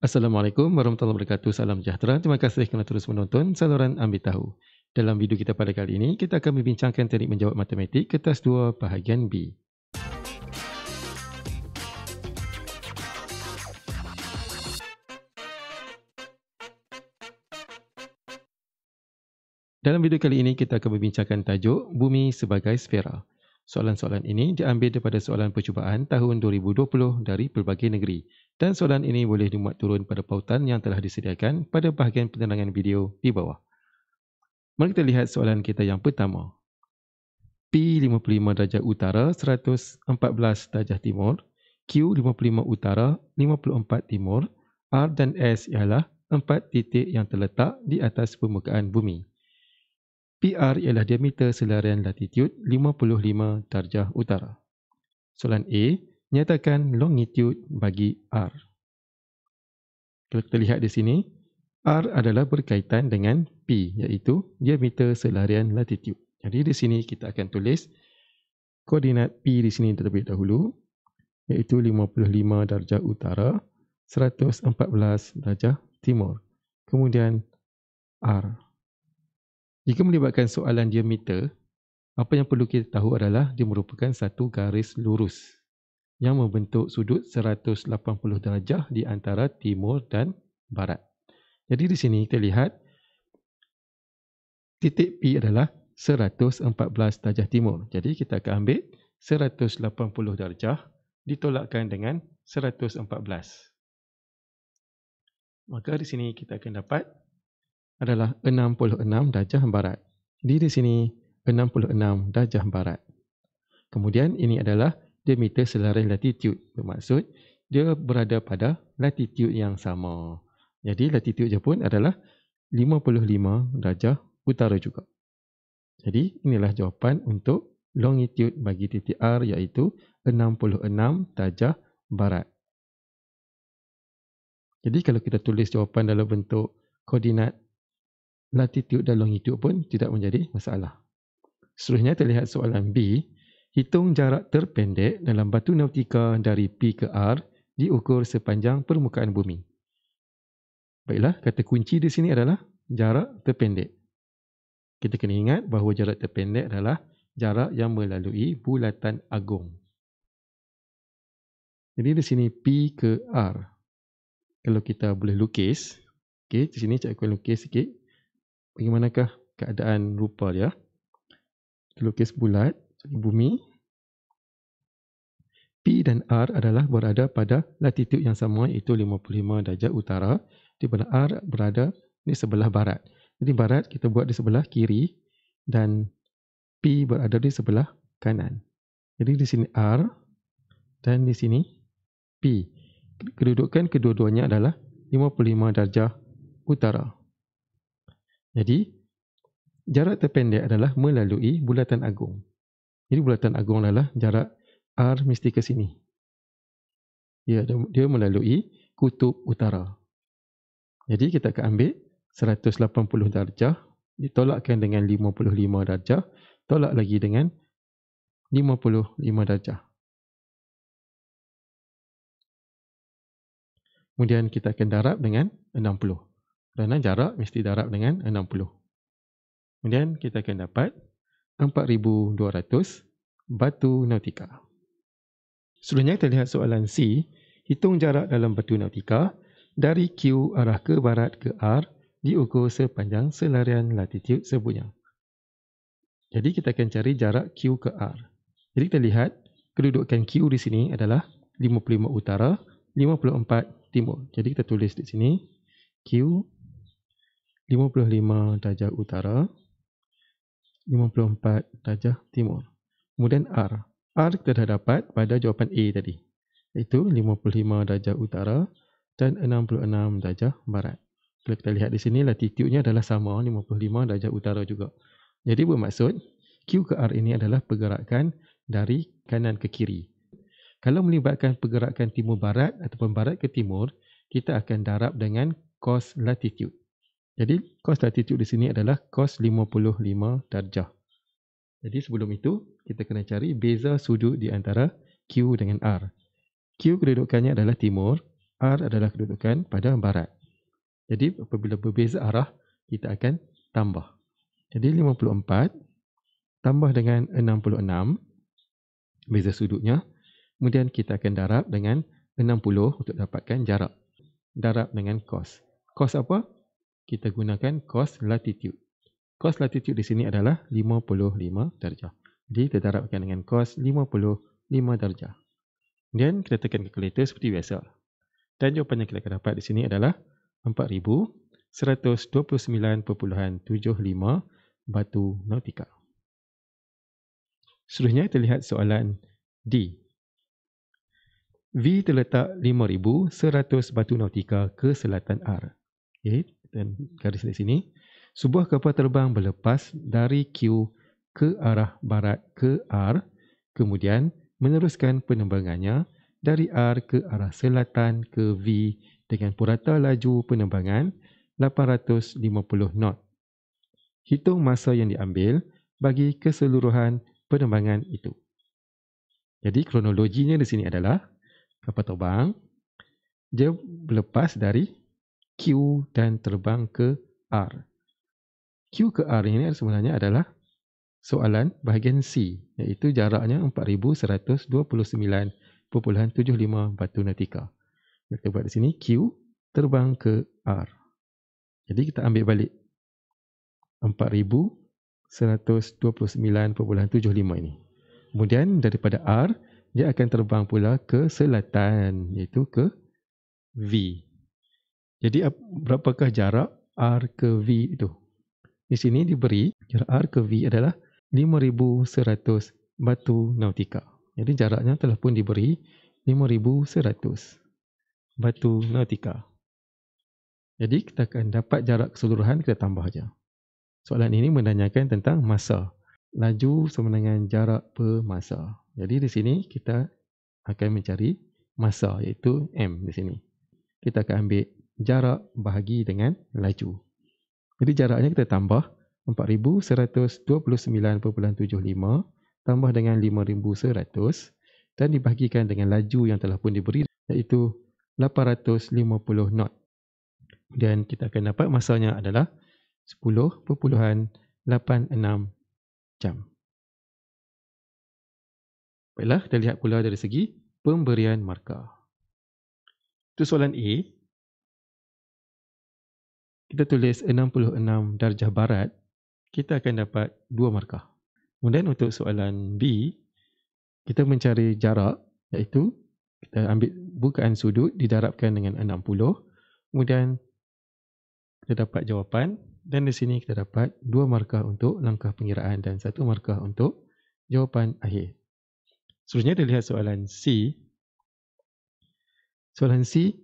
Assalamualaikum warahmatullahi wabarakatuh. Salam sejahtera. Terima kasih kerana terus menonton saluran Ambil Tahu. Dalam video kita pada kali ini, kita akan membincangkan teknik menjawab matematik kertas 2 bahagian B. Dalam video kali ini, kita akan membincangkan tajuk Bumi sebagai sfera. Soalan-soalan ini diambil daripada soalan percubaan tahun 2020 dari pelbagai negeri. Dan soalan ini boleh dimuat turun pada pautan yang telah disediakan pada bahagian penerangan video di bawah. Mari kita lihat soalan kita yang pertama. P 55 darjah utara, 114 darjah timur, Q 55 utara, 54 timur, R dan S ialah 4 titik yang terletak di atas permukaan bumi. PR ialah diameter selarian latitude 55 darjah utara. Soalan A, nyatakan longitude bagi R. Kalau kita lihat di sini, R adalah berkaitan dengan P, iaitu diameter selarian latitude. Jadi di sini kita akan tulis koordinat P di sini terlebih dahulu, iaitu 55 darjah utara, 114 darjah timur. Kemudian R. Jika melibatkan soalan diameter, apa yang perlu kita tahu adalah dia merupakan satu garis lurus yang membentuk sudut 180 darjah di antara timur dan barat. Jadi di sini kita lihat titik P adalah 114 darjah timur. Jadi kita akan ambil 180 darjah ditolakkan dengan 114. Maka di sini kita akan dapat adalah 66 darjah barat. Di sini 66 darjah barat. Kemudian ini adalah diameter selarian latitude. Bermaksud dia berada pada latitude yang sama. Jadi latitude dia pun adalah 55 darjah utara juga. Jadi inilah jawapan untuk longitude bagi titik R, iaitu 66 darjah barat. Jadi kalau kita tulis jawapan dalam bentuk koordinat latitude dan longitude pun tidak menjadi masalah. Seterusnya terlihat soalan B. Hitung jarak terpendek dalam batu nautika dari P ke R diukur sepanjang permukaan bumi. Baiklah, kata kunci di sini adalah jarak terpendek. Kita kena ingat bahawa jarak terpendek adalah jarak yang melalui bulatan agung. Jadi di sini P ke R. Kalau kita boleh lukis, okey, di sini cikgu akan lukis sikit. Bagaimanakah keadaan rupa dia? Kita lukis bulat, bumi. P dan R adalah berada pada latitude yang sama, iaitu 55 darjah utara, di mana R berada di sebelah barat. Jadi barat kita buat di sebelah kiri dan P berada di sebelah kanan. Jadi di sini R dan di sini P. Kedudukan kedua-duanya adalah 55 darjah utara. Jadi jarak terpendek adalah melalui bulatan agung. Jadi bulatan agung adalah jarak R mesti ke sini. Dia melalui kutub utara. Jadi kita akan ambil 180 darjah ditolakkan dengan 55 darjah, tolak lagi dengan 55 darjah. Kemudian kita akan darab dengan 60. Kerana jarak mesti darab dengan 60. Kemudian kita akan dapat 4,200 batu nautika. Selanjutnya kita lihat soalan C. Hitung jarak dalam batu nautika dari Q arah ke barat ke R diukur sepanjang selarian latitude sebutnya. Jadi kita akan cari jarak Q ke R. Jadi kita lihat kedudukan Q di sini adalah 55 utara, 54 timur. Jadi kita tulis di sini Q 55 darjah utara, 54 darjah timur. Kemudian R. R kita dah dapat pada jawapan A tadi, iaitu 55 darjah utara dan 66 darjah barat. Kalau kita lihat di sini latitude-nya adalah sama, 55 darjah utara juga. Jadi bermaksud Q ke R ini adalah pergerakan dari kanan ke kiri. Kalau melibatkan pergerakan timur barat ataupun barat ke timur, kita akan darab dengan cos latitude. Jadi cos latitude di sini adalah cos 55 darjah. Jadi sebelum itu, kita kena cari beza sudut di antara Q dengan R. Q kedudukannya adalah timur, R adalah kedudukan pada barat. Jadi apabila berbeza arah, kita akan tambah. Jadi 54 tambah dengan 66, beza sudutnya. Kemudian kita akan darab dengan 60 untuk dapatkan jarak. Darab dengan cos. Cos apa? Kita gunakan cos latitude. Cos latitude di sini adalah 55 darjah. Jadi kita darabkan dengan cos 55 darjah. Kemudian kita tekan kalkulator seperti biasa. Dan jawapan yang kita akan dapat di sini adalah 4129.75 batu nautika. Seterusnya kita lihat soalan D. V terletak 5,100 batu nautika ke selatan R. Okay, dan garis di sini. Sebuah kapal terbang berlepas dari Q ke arah barat ke R, kemudian meneruskan penerbangannya dari R ke arah selatan ke V dengan purata laju penerbangan 850 knot. Hitung masa yang diambil bagi keseluruhan penerbangan itu. Jadi kronologinya di sini adalah kapal terbang dia berlepas dari Q dan terbang ke R. Q ke R ini sebenarnya adalah soalan bahagian C, iaitu jaraknya 4129.75 batu nautika. Kita buat di sini Q terbang ke R. Jadi kita ambil balik 4129.75 ini. Kemudian daripada R, dia akan terbang pula ke selatan, iaitu ke V. Jadi berapakah jarak R ke V itu? Di sini diberi jarak R ke V adalah 5,100 batu nautika. Jadi jaraknya telah pun diberi 5,100 batu nautika. Jadi kita akan dapat jarak keseluruhan, kita tambah saja. Soalan ini menanyakan tentang masa. Laju sama dengan jarak per masa. Jadi di sini kita akan mencari masa, iaitu M di sini. Kita akan ambil jarak bahagi dengan laju. Jadi jaraknya kita tambah 4129.75 tambah dengan 5100 dan dibahagikan dengan laju yang telah pun diberi, iaitu 850 knot. Dan kita akan dapat masanya adalah 10.86 jam. Baiklah, kita lihat pula dari segi pemberian markah. Itu soalan A. Kita tulis 66 darjah barat, kita akan dapat 2 markah. Kemudian untuk soalan B, kita mencari jarak, iaitu kita ambil bukaan sudut didarabkan dengan 60. Kemudian kita dapat jawapan dan di sini kita dapat 2 markah untuk langkah pengiraan dan 1 markah untuk jawapan akhir. Seterusnya kita lihat soalan C. Soalan C,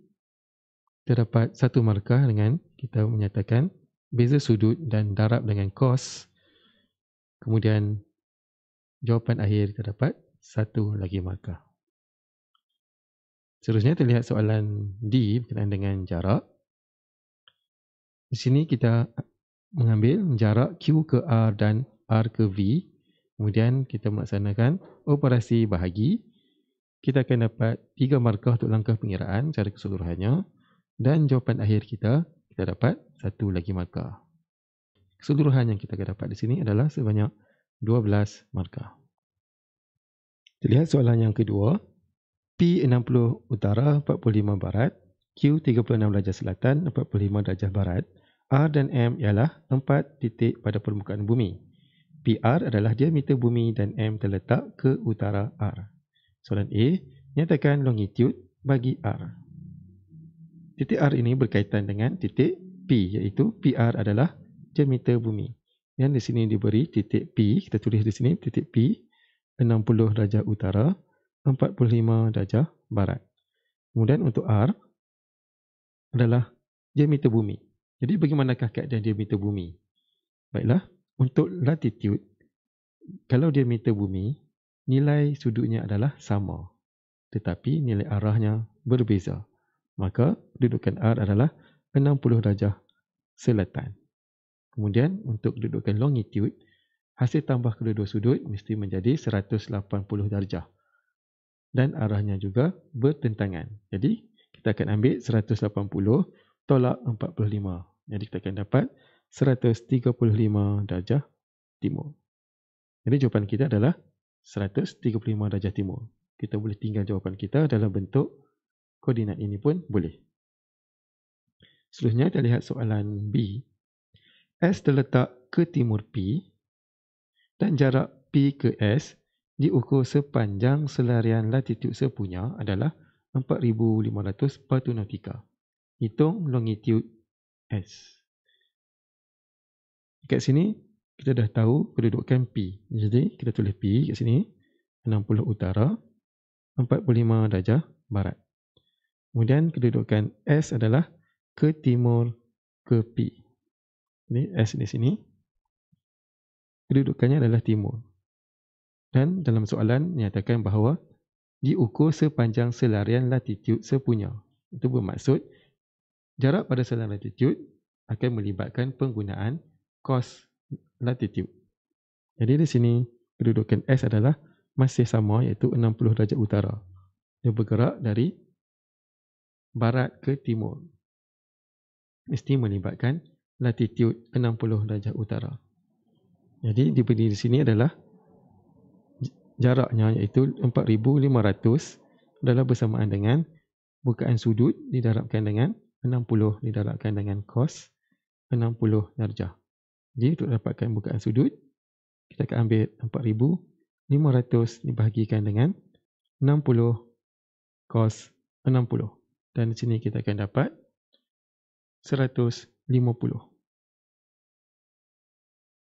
kita dapat 1 markah dengan kita menyatakan beza sudut dan darab dengan cos. Kemudian jawapan akhir kita dapat 1 lagi markah. Seterusnya kita lihat soalan D berkenaan dengan jarak. Di sini kita mengambil jarak Q ke R dan R ke V. Kemudian kita melaksanakan operasi bahagi. Kita akan dapat 3 markah untuk langkah pengiraan secara keseluruhannya. Dan jawapan akhir kita dapat 1 lagi markah. Keseluruhan yang kita akan dapat di sini adalah sebanyak 12 markah. Kita lihat soalan yang kedua. P60 utara 45 barat, Q36 darjah selatan 45 darjah barat, R dan M ialah 4 titik pada permukaan bumi. PR adalah diameter bumi dan M terletak ke utara R. Soalan A, nyatakan longitude bagi R. Titik R ini berkaitan dengan titik P, iaitu PR adalah diameter bumi. Dan di sini diberi titik P, kita tulis di sini titik P 60 darjah utara 45 darjah barat. Kemudian untuk R adalah diameter bumi. Jadi bagaimanakah keadaan diameter bumi? Baiklah, untuk latitude, kalau diameter bumi, nilai sudutnya adalah sama. Tetapi nilai arahnya berbeza. Maka kedudukan R adalah 60 darjah selatan. Kemudian untuk kedudukan longitude, hasil tambah kedua-dua sudut mesti menjadi 180 darjah. Dan arahnya juga bertentangan. Jadi kita kita akan ambil 180 tolak 45. Jadi kita akan dapat 135 darjah timur. Jadi jawapan kita adalah 135 darjah timur. Kita boleh tinggal jawapan kita dalam bentuk koordinat ini pun boleh. Seterusnya kita lihat soalan B. S terletak ke timur P dan jarak P ke S diukur sepanjang selarian latitud sepunya adalah 4,500 batu nautika. Hitung longitude S. Kat sini kita dah tahu kedudukan P. Jadi kita tulis P kat sini 60 utara, 45 darjah barat. Kemudian kedudukan S adalah ke timur ke P. Ini S di sini. Kedudukannya adalah timur. Dan dalam soalan nyatakan bahawa diukur sepanjang selarian latitud sepunya. Itu bermaksud jarak pada selarian latitud akan melibatkan penggunaan cos latitud. Jadi di sini kedudukan S adalah masih sama, iaitu 60 darjah utara. Dia bergerak dari barat ke timur. Mesti melibatkan latitud 60 darjah utara. Jadi diberi di sini adalah jaraknya iaitu 4,500 adalah bersamaan dengan bukaan sudut didarabkan dengan 60 didarabkan dengan cos 60 darjah. Jadi untuk dapatkan bukaan sudut, kita akan ambil 4,500 dibahagikan dengan 60 cos 60. Dan di sini kita akan dapat 150.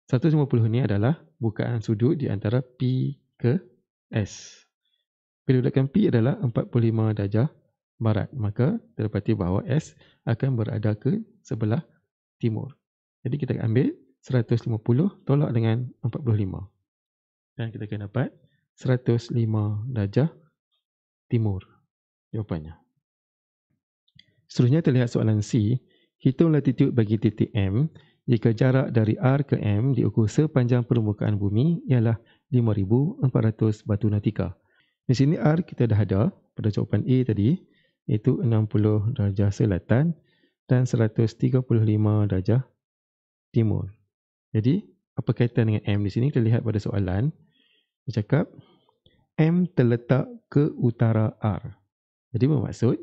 150 ini adalah bukaan sudut di antara P ke S. Kedudukan P adalah 45 darjah barat. Maka terdapati bahawa S akan berada ke sebelah timur. Jadi kita akan ambil 150 tolak dengan 45. Dan kita akan dapat 105 darjah timur. Jawapannya. Seterusnya terlihat soalan C. Hitung latitud bagi titik M jika jarak dari R ke M diukur sepanjang permukaan bumi ialah 5,400 batu nautika. Di sini R kita dah ada pada jawapan A tadi, iaitu 60 darjah selatan dan 135 darjah timur. Jadi, apa kaitan dengan M di sini? Kita lihat pada soalan. Dia cakap, M terletak ke utara R. Jadi bermaksud,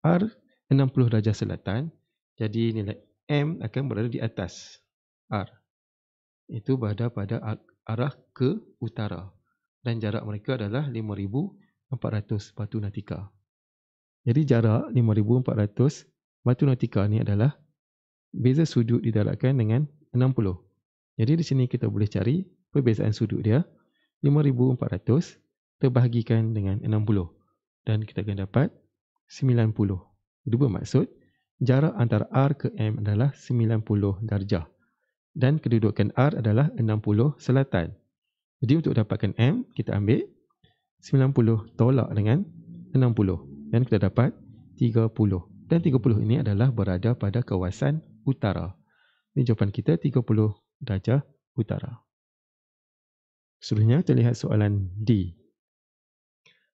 R 60 darjah selatan, jadi nilai M akan berada di atas R. Itu berada pada arah ke utara. Dan jarak mereka adalah 5,400 batu nautika. Jadi jarak 5,400 batu nautika ni adalah beza sudut didarabkan dengan 60. Jadi di sini kita boleh cari perbezaan sudut dia. 5,400 terbahagikan dengan 60. Dan kita akan dapat 90. Itu bermaksud jarak antara R ke M adalah 90 darjah. Dan kedudukan R adalah 60 selatan. Jadi untuk dapatkan M, kita ambil 90 tolak dengan 60. Dan kita dapat 30. Dan 30 ini adalah berada pada kawasan utara. Ini jawapan kita 30 darjah utara. Seterusnya kita lihat soalan D.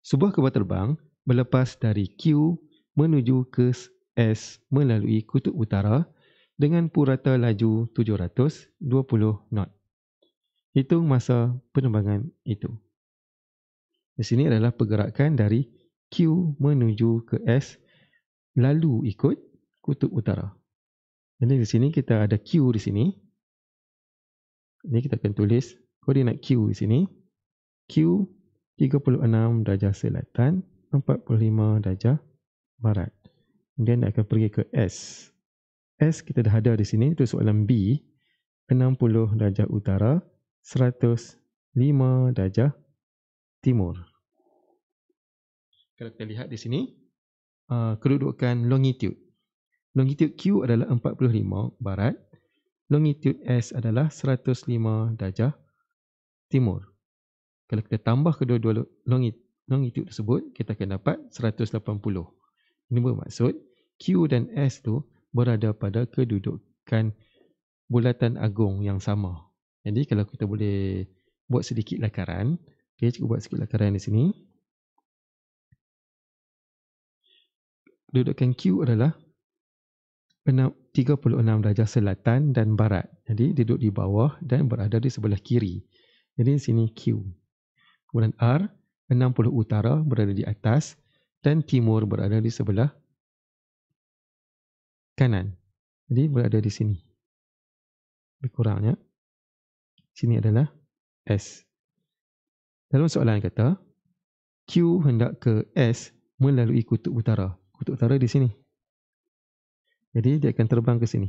Sebuah kapal terbang berlepas dari Q menuju ke S melalui kutub utara dengan purata laju 720 knot. Hitung masa penerbangan itu. Di sini adalah pergerakan dari Q menuju ke S lalu ikut kutub utara. Jadi di sini kita ada Q di sini. Ini kita akan tulis koordinat Q di sini. Q 36 darjah selatan, 45 darjah barat. Kemudian dia akan pergi ke S. S kita dah ada di sini, itu soalan B. 60 darjah utara, 105 darjah timur. Kalau kita lihat di sini, kedudukan longitude. Longitude Q adalah 45 barat. Longitude S adalah 105 darjah timur. Kalau kita tambah kedua-dua longitude tersebut, kita akan dapat 180. Ini bermaksud Q dan S tu berada pada kedudukan bulatan agung yang sama. Jadi kalau kita boleh buat sedikit lakaran, okay, cuba buat sedikit lakaran di sini. kedudukan Q adalah 36 darjah selatan dan barat. Jadi duduk di bawah dan berada di sebelah kiri. Jadi di sini Q. Kemudian R, 60 utara berada di atas dan timur berada di sebelah kanan. Jadi berada di sini. Lebih kurangnya. Sini adalah S. Dalam soalan kata, Q hendak ke S melalui kutub utara. Kutub utara di sini. Jadi dia akan terbang ke sini.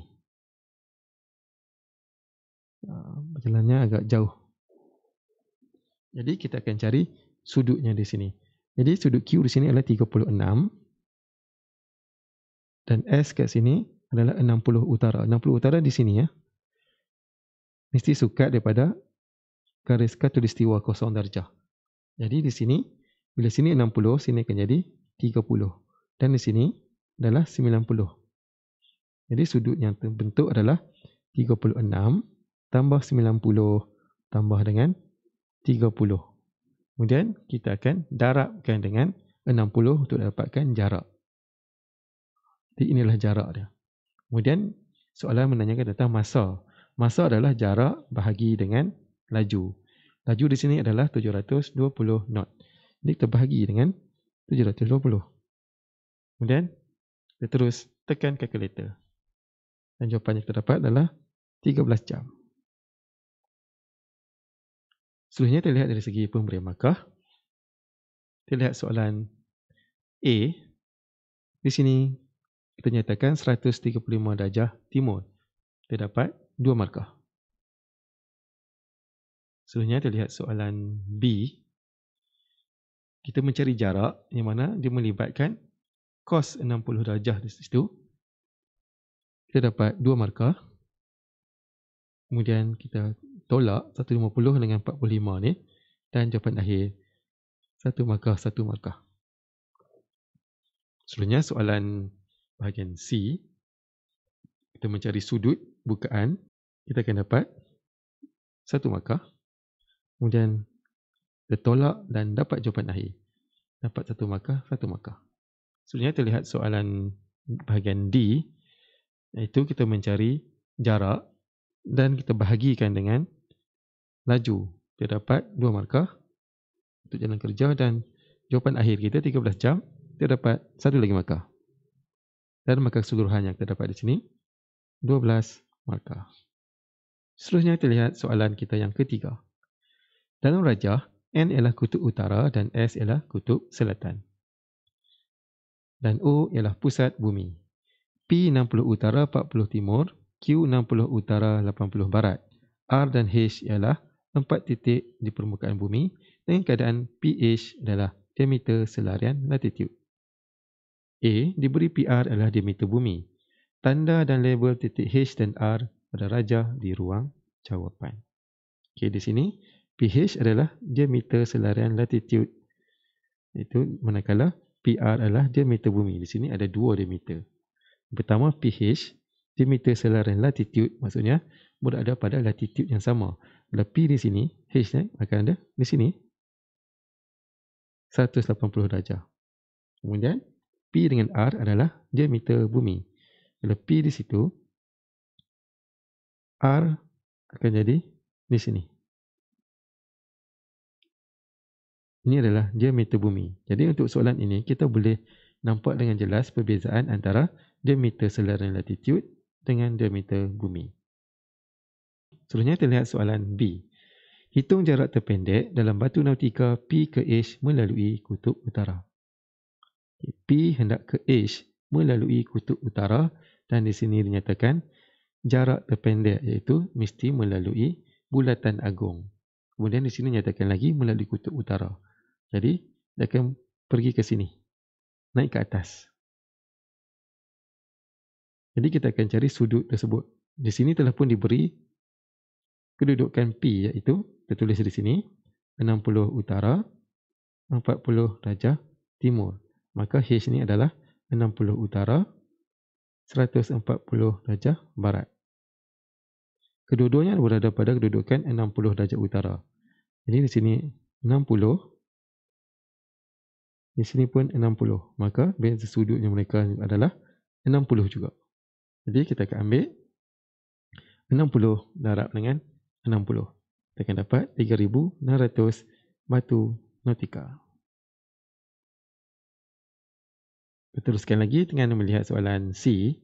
Berjalannya agak jauh. Jadi kita akan cari sudutnya di sini. Jadi sudut Q di sini adalah 36 dan S kat sini adalah 60 utara. 60 utara di sini ya. Mesti sukat daripada garis khatulistiwa kosong darjah. Jadi di sini, bila sini 60, sini akan jadi 30. Dan di sini adalah 90. Jadi sudut yang terbentuk adalah 36 tambah 90 tambah dengan 30. Kemudian kita akan darabkan dengan 60 untuk dapatkan jarak. Jadi inilah jarak dia. Kemudian soalan menanyakan tentang masa. Masa adalah jarak bahagi dengan laju. Laju di sini adalah 720 knot. Jadi kita bahagi dengan 720. Kemudian kita terus tekan kalkulator. Dan jawapan yang kita dapat adalah 13 jam. Seterusnya kita lihat dari segi pemberian markah. Kita lihat soalan A. Di sini kita nyatakan 135 darjah timur. Kita dapat 2 markah. Seterusnya kita lihat soalan B. Kita mencari jarak yang mana dia melibatkan cos 60 darjah di situ. Kita dapat 2 markah. Kemudian kita tolak 150 dengan 45 ni. Dan jawapan akhir 1 markah, 1 markah. Seterusnya soalan bahagian C. Kita mencari sudut bukaan. Kita akan dapat 1 markah. Kemudian kita tolak dan dapat jawapan akhir. Dapat 1 markah, 1 markah. Seterusnya kita lihat soalan bahagian D. Iaitu kita mencari jarak dan kita bahagikan dengan laju. Kita dapat 2 markah untuk jalan kerja dan jawapan akhir kita 13 jam. Kita dapat 1 lagi markah. Dan markah keseluruhan yang kita dapat di sini 12 markah. Seterusnya kita lihat soalan kita yang ketiga. Dalam rajah, N ialah kutub utara dan S ialah kutub selatan. Dan O ialah pusat bumi. P 60 utara 40 timur, Q 60 utara 80 barat. R dan H ialah 4 titik di permukaan bumi dengan keadaan PH adalah diameter selarian latitude. A diberi PR adalah diameter bumi. Tanda dan label titik H dan R pada rajah di ruang jawapan. Okey, di sini PH adalah diameter selarian latitude. Itu manakala PR adalah diameter bumi. Di sini ada 2 diameter. Pertama PH, diameter selarian latitude, maksudnya berada pada latitude yang sama. Bila P di sini, H ni akan ada di sini 180 darjah. Kemudian P dengan R adalah diameter bumi. Bila P di situ, R akan jadi di sini. Ini adalah diameter bumi. Jadi untuk soalan ini, kita boleh nampak dengan jelas perbezaan antara diameter selarian latitude dengan diameter bumi. Seterusnya kita lihat soalan B. Hitung jarak terpendek dalam batu nautika P ke H melalui kutub utara. P hendak ke H melalui kutub utara dan di sini dinyatakan jarak terpendek iaitu mesti melalui bulatan agung. Kemudian di sini dinyatakan lagi melalui kutub utara. Jadi dia akan pergi ke sini, naik ke atas. Jadi kita akan cari sudut tersebut. Di sini telah pun diberi kedudukan P iaitu tertulis di sini 60 utara, 40 darjah timur. Maka H ni adalah 60 utara, 140 darjah barat. Kedua-duanya berada pada kedudukan 60 darjah utara. Jadi di sini 60 Di sini pun 60. Maka beza sudutnya mereka adalah 60 juga. Jadi kita akan ambil 60 darab dengan 60. Kita akan dapat 3,600 batu nautika. Kita teruskan lagi dengan melihat soalan C.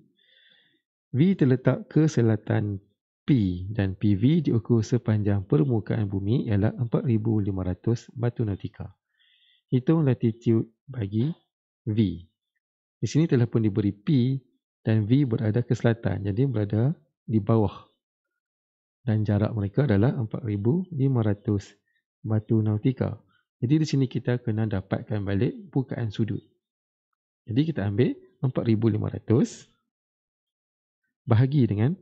V terletak ke selatan P dan PV diukur sepanjang permukaan bumi ialah 4,500 batu nautika. Hitung latitude bagi V. Di sini telah pun diberi P dan V berada ke selatan, jadi berada di bawah. Dan jarak mereka adalah 4,500 batu nautika. Jadi di sini kita kena dapatkan balik bukaan sudut. Jadi kita ambil 4,500 bahagi dengan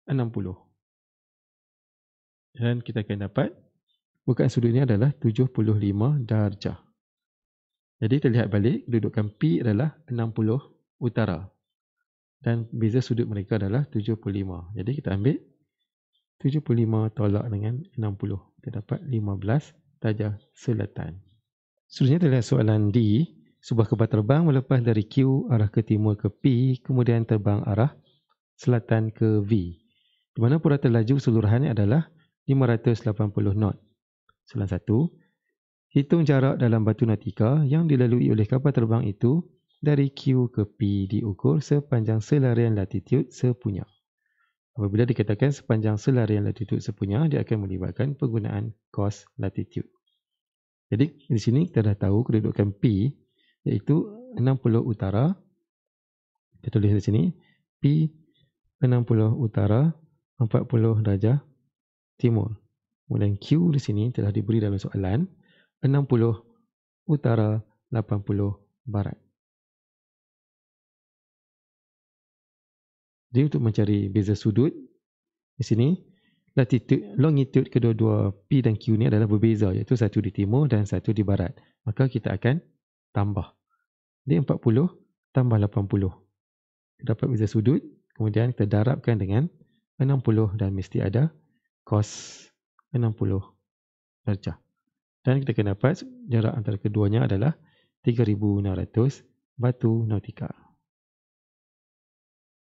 60. Dan kita akan dapat bukaan sudutnya adalah 75 darjah. Jadi terlihat balik kedudukan P adalah 60 utara. Dan beza sudut mereka adalah 75. Jadi kita ambil 75 tolak dengan 60. Kita dapat 15 darjah selatan. Seterusnya terlihat soalan D. Sebuah kapal terbang melepas dari Q arah ke timur ke P, kemudian terbang arah selatan ke V. Di mana purata laju keseluruhannya adalah 580 knot. Soalan 1. Hitung jarak dalam batu nautika yang dilalui oleh kapal terbang itu dari Q ke P diukur sepanjang selarian latitude sepunya. Apabila dikatakan sepanjang selarian latitude sepunya, dia akan melibatkan penggunaan cos latitude. Jadi di sini kita dah tahu kedudukan P iaitu 60 utara. Kita tulis di sini P 60 utara 40 darjah timur. Kemudian Q di sini telah diberi dalam soalan 60 utara 80 barat. Jadi untuk mencari beza sudut di sini longitude kedua-dua P dan Q ni adalah berbeza, iaitu satu di timur dan satu di barat. Maka kita akan tambah. Jadi 40 tambah 80. Kita dapat beza sudut, kemudian kita darabkan dengan 60 dan mesti ada cos 60 darjah. Dan kita akan dapat jarak antara keduanya adalah 3,600 batu nautika.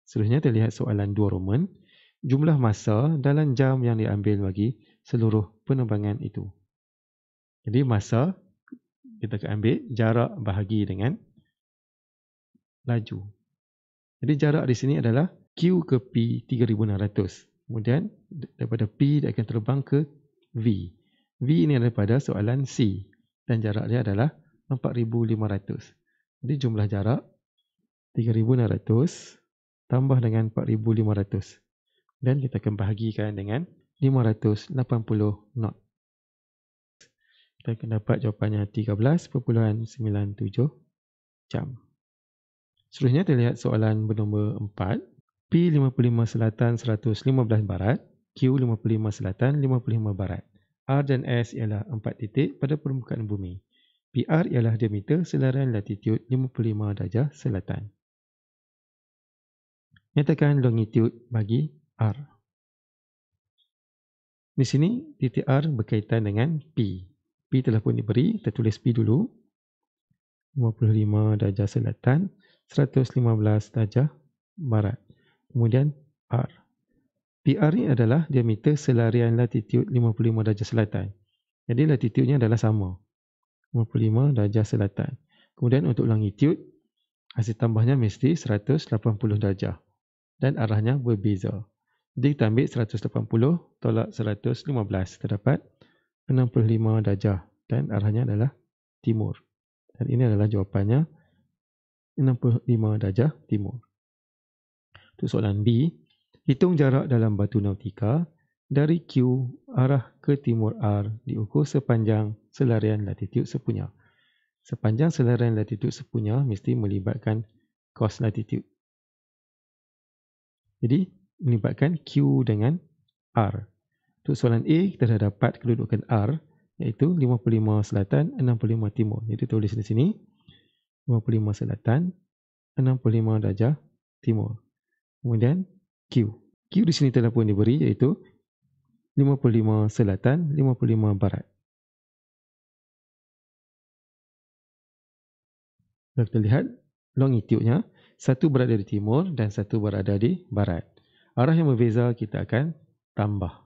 Seterusnya terlihat soalan 2 Roman. Jumlah masa dalam jam yang diambil bagi seluruh penerbangan itu. Jadi masa kita akan ambil jarak bahagi dengan laju. Jadi jarak di sini adalah Q ke P 3,600. Kemudian daripada P dia akan terbang ke V. V ini daripada soalan C dan jarak dia adalah 4,500. Jadi jumlah jarak 3,600 tambah dengan 4,500. Dan kita akan bahagikan dengan 580 knot. Kita akan dapat jawapannya 13.97 jam. Seterusnya terlihat soalan bernombor 4. P 55 selatan 115 barat, Q 55 selatan 55 barat. R dan S ialah 4 titik pada permukaan bumi. PR ialah diameter selarian latitude 55 darjah selatan. Nyatakan longitude bagi R. Di sini titik R berkaitan dengan P. P telah pun diberi, kita tulis P dulu. 55 darjah selatan, 115 darjah barat. Kemudian R. PR ni adalah diameter selarian latitude 55 darjah selatan. Jadi latitude-nya adalah sama. 55 darjah selatan. Kemudian untuk longitude, hasil tambahnya mesti 180 darjah. Dan arahnya berbeza. Jadi kita ambil 180 tolak 115. Terdapat 65 darjah. Dan arahnya adalah timur. Dan ini adalah jawapannya 65 darjah timur. Untuk soalan B, hitung jarak dalam batu nautika dari Q arah ke timur R diukur sepanjang selarian latitude sepunya. Sepanjang selarian latitude sepunya mesti melibatkan cos latitude. Jadi melibatkan Q dengan R. Untuk soalan A, kita dah dapat kedudukan R iaitu 55 selatan, 65 timur. Jadi tulis di sini 55 selatan, 65 darjah timur. Kemudian Q. Q di sini telah pun diberi iaitu 55 selatan, 55 barat. Kalau kita lihat longitude-nya, satu berada di timur dan satu berada di barat. Arah yang berbeza kita akan tambah.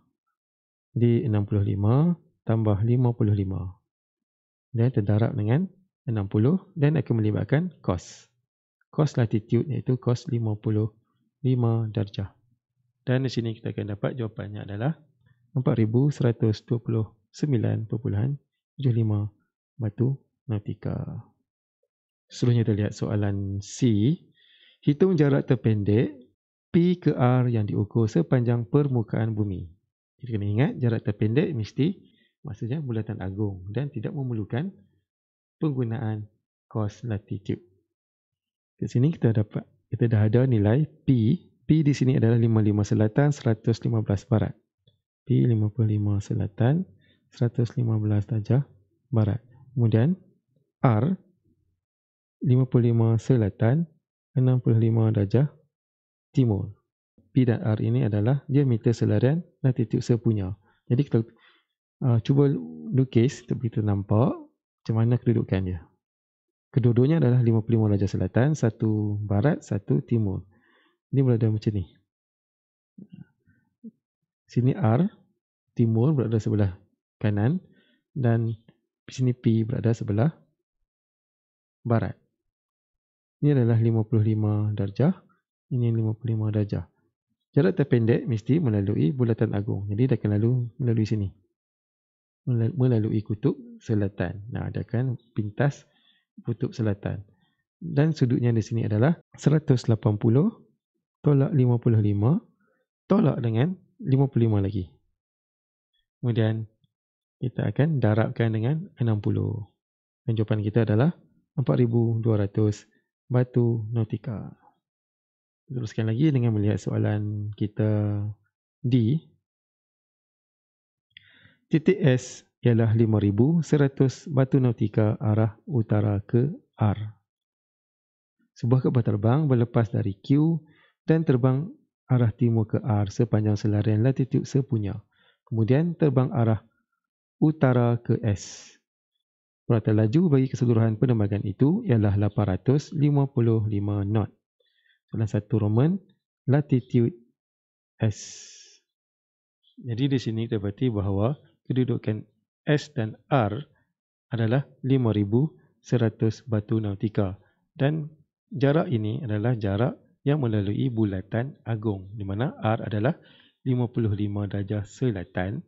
Di 65 tambah 55. Dan terdarab dengan 60 dan akan melibatkan cos. Cos latitude iaitu cos 55 darjah. Dan di sini kita akan dapat jawapannya adalah 4129.75 batu nautika. Seterusnya kita lihat soalan C. Hitung jarak terpendek P ke R yang diukur sepanjang permukaan bumi. Kita kena ingat jarak terpendek mesti maksudnya bulatan agung dan tidak memerlukan penggunaan cos latitude. Di sini kita dah ada nilai P. P di sini adalah 55 selatan 115 barat. P 55 selatan 115 darjah barat. Kemudian R 55 selatan 65 darjah timur. P dan R ini adalah diameter selarian latitude sepunya. Jadi kita cuba lukis untuk kita nampak macam mana kedudukan dia. Kedua-duanya adalah 55 darjah selatan, satu barat, satu timur. Ini berada macam ni. Sini R, timur berada sebelah kanan dan di sini P berada sebelah barat. Ini adalah 55 darjah, ini 55 darjah. Jarak terpendek mesti melalui bulatan agung. Jadi dia akan melalui sini. Melalui kutub selatan. Nah, dia akan pintas kutub selatan. Dan sudutnya di sini adalah 180 tolak 55 tolak dengan 55 lagi. Kemudian kita akan darabkan dengan 60. Dan jawapan kita adalah 4200 batu nautika. Teruskan lagi dengan melihat soalan kita D. Titik S ialah 5100 batu nautika arah utara ke R. Sebuah kapal terbang berlepas dari Q dan terbang arah timur ke R sepanjang selarian latitude sepunya. Kemudian terbang arah utara ke S. Perata laju bagi keseluruhan penerbangan itu ialah 855 knot. Soalan 1 Roman, latitude S. Jadi di sini kita berarti bahawa kedudukan S dan R adalah 5100 batu nautika. Dan jarak ini adalah jarak yang melalui bulatan agung, di mana R adalah 55 darjah selatan.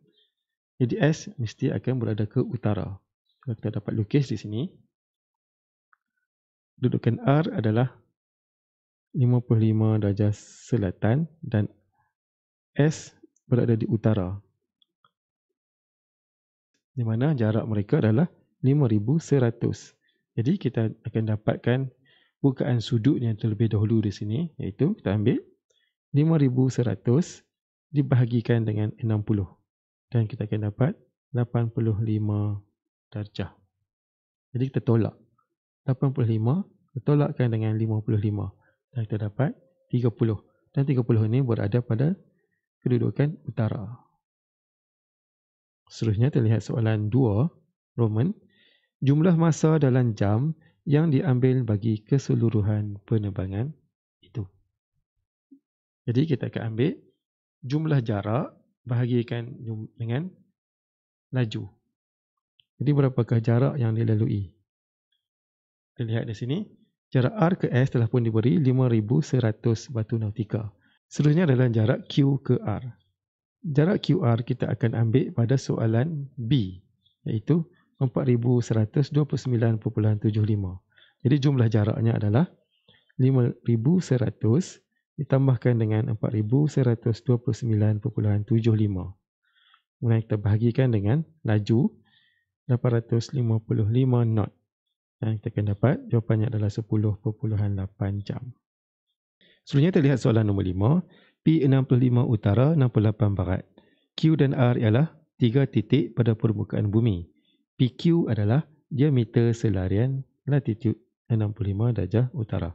Jadi S mesti akan berada ke utara. Kalau kita dapat lukis di sini, kedudukan R adalah 55 darjah selatan dan S berada di utara. Di mana jarak mereka adalah 5100. Jadi kita akan dapatkan bukaan sudutnya terlebih dahulu di sini, iaitu kita ambil 5100 dibahagikan dengan 60 dan kita akan dapat 85 darjah. Jadi kita tolak 85 tolakkan dengan 55 dan kita dapat 30. Dan 30 ini berada pada kedudukan utara. Seterusnya terlihat soalan 2 Roman. Jumlah masa dalam jam yang diambil bagi keseluruhan penerbangan itu. Jadi kita akan ambil jumlah jarak bahagikan dengan laju. Jadi berapakah jarak yang dilalui? Kita lihat di sini. Jarak R ke S telah pun diberi 5100 batu nautika. Seterusnya adalah jarak Q ke R. Jarak QR kita akan ambil pada soalan B, iaitu 4129.75. Jadi jumlah jaraknya adalah 5100 ditambahkan dengan 4129.75. Kemudian kita bahagikan dengan laju 855 knot. Dan kita akan dapat jawapannya adalah 10.8 jam. Seterusnya kita lihat soalan nombor 5. P65 utara, 68 barat. Q dan R ialah 3 titik pada permukaan bumi. PQ adalah diameter selarian latitude 65 darjah utara.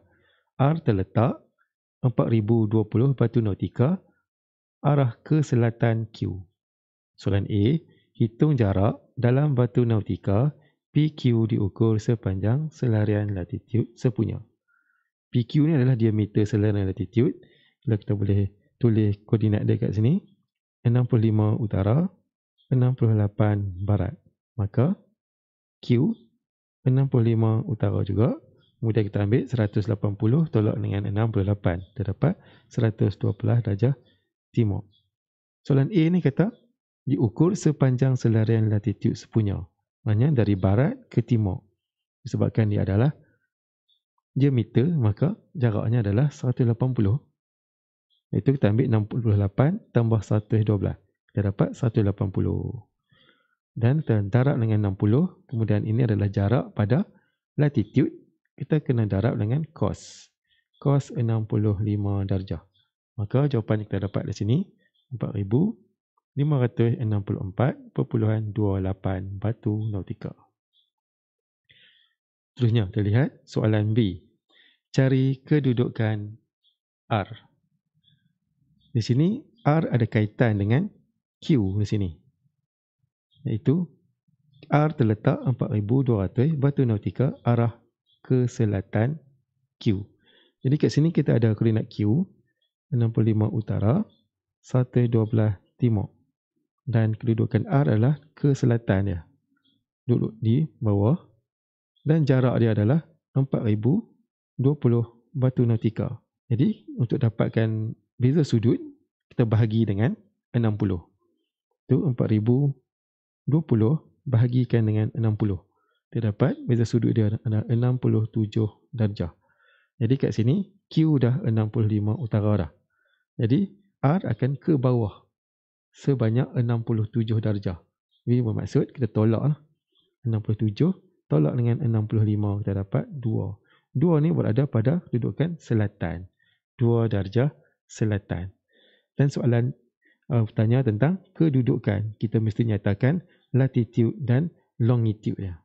R terletak 4020 batu nautika arah ke selatan Q. Soalan A. Hitung jarak dalam batu nautika PQ diukur sepanjang selarian latitude sepunya. PQ ni adalah diameter selarian latitude. Kalau kita boleh tulis koordinat dia kat sini, 65 utara, 68 barat. Maka Q 65 utara juga. Kemudian kita ambil 180 tolak dengan 68. Kita dapat 112 darjah timur. Soalan A ni kata diukur sepanjang selarian latitude sepunya. Maknanya dari barat ke timur. Disebabkan dia adalah diameter, maka jaraknya adalah 180. Itu kita ambil 68 tambah 112. Kita dapat 180. Dan kita darab dengan 60. Kemudian ini adalah jarak pada latitude. Kita kena darab dengan cos. Cos 65 darjah. Maka jawapan kita dapat di sini 4,564.28 batu nautika. Seterusnya kita lihat soalan B. Cari kedudukan R. Di sini R ada kaitan dengan Q di sini. Iaitu R terletak 4,200 batu nautika arah ke selatan Q. Jadi kat sini kita ada koordinat Q 65 utara, 112 timur. Dan kedudukan R adalah ke selatan dia. Duduk di bawah. Dan jarak dia adalah 4,020 batu nautika. Jadi untuk dapatkan beza sudut, kita bahagi dengan 60. Itu 4,020 bahagikan dengan 60. Kita dapat beza sudut dia adalah 67 darjah. Jadi kat sini Q dah 65 utara dah. Jadi R akan ke bawah sebanyak 67 darjah. Ini bermaksud kita tolak 67 tolak dengan 65, kita dapat 2. 2 ni berada pada kedudukan selatan. 2 darjah selatan. Dan soalan bertanya tentang kedudukan. Kita mesti nyatakan latitude dan longitude dia.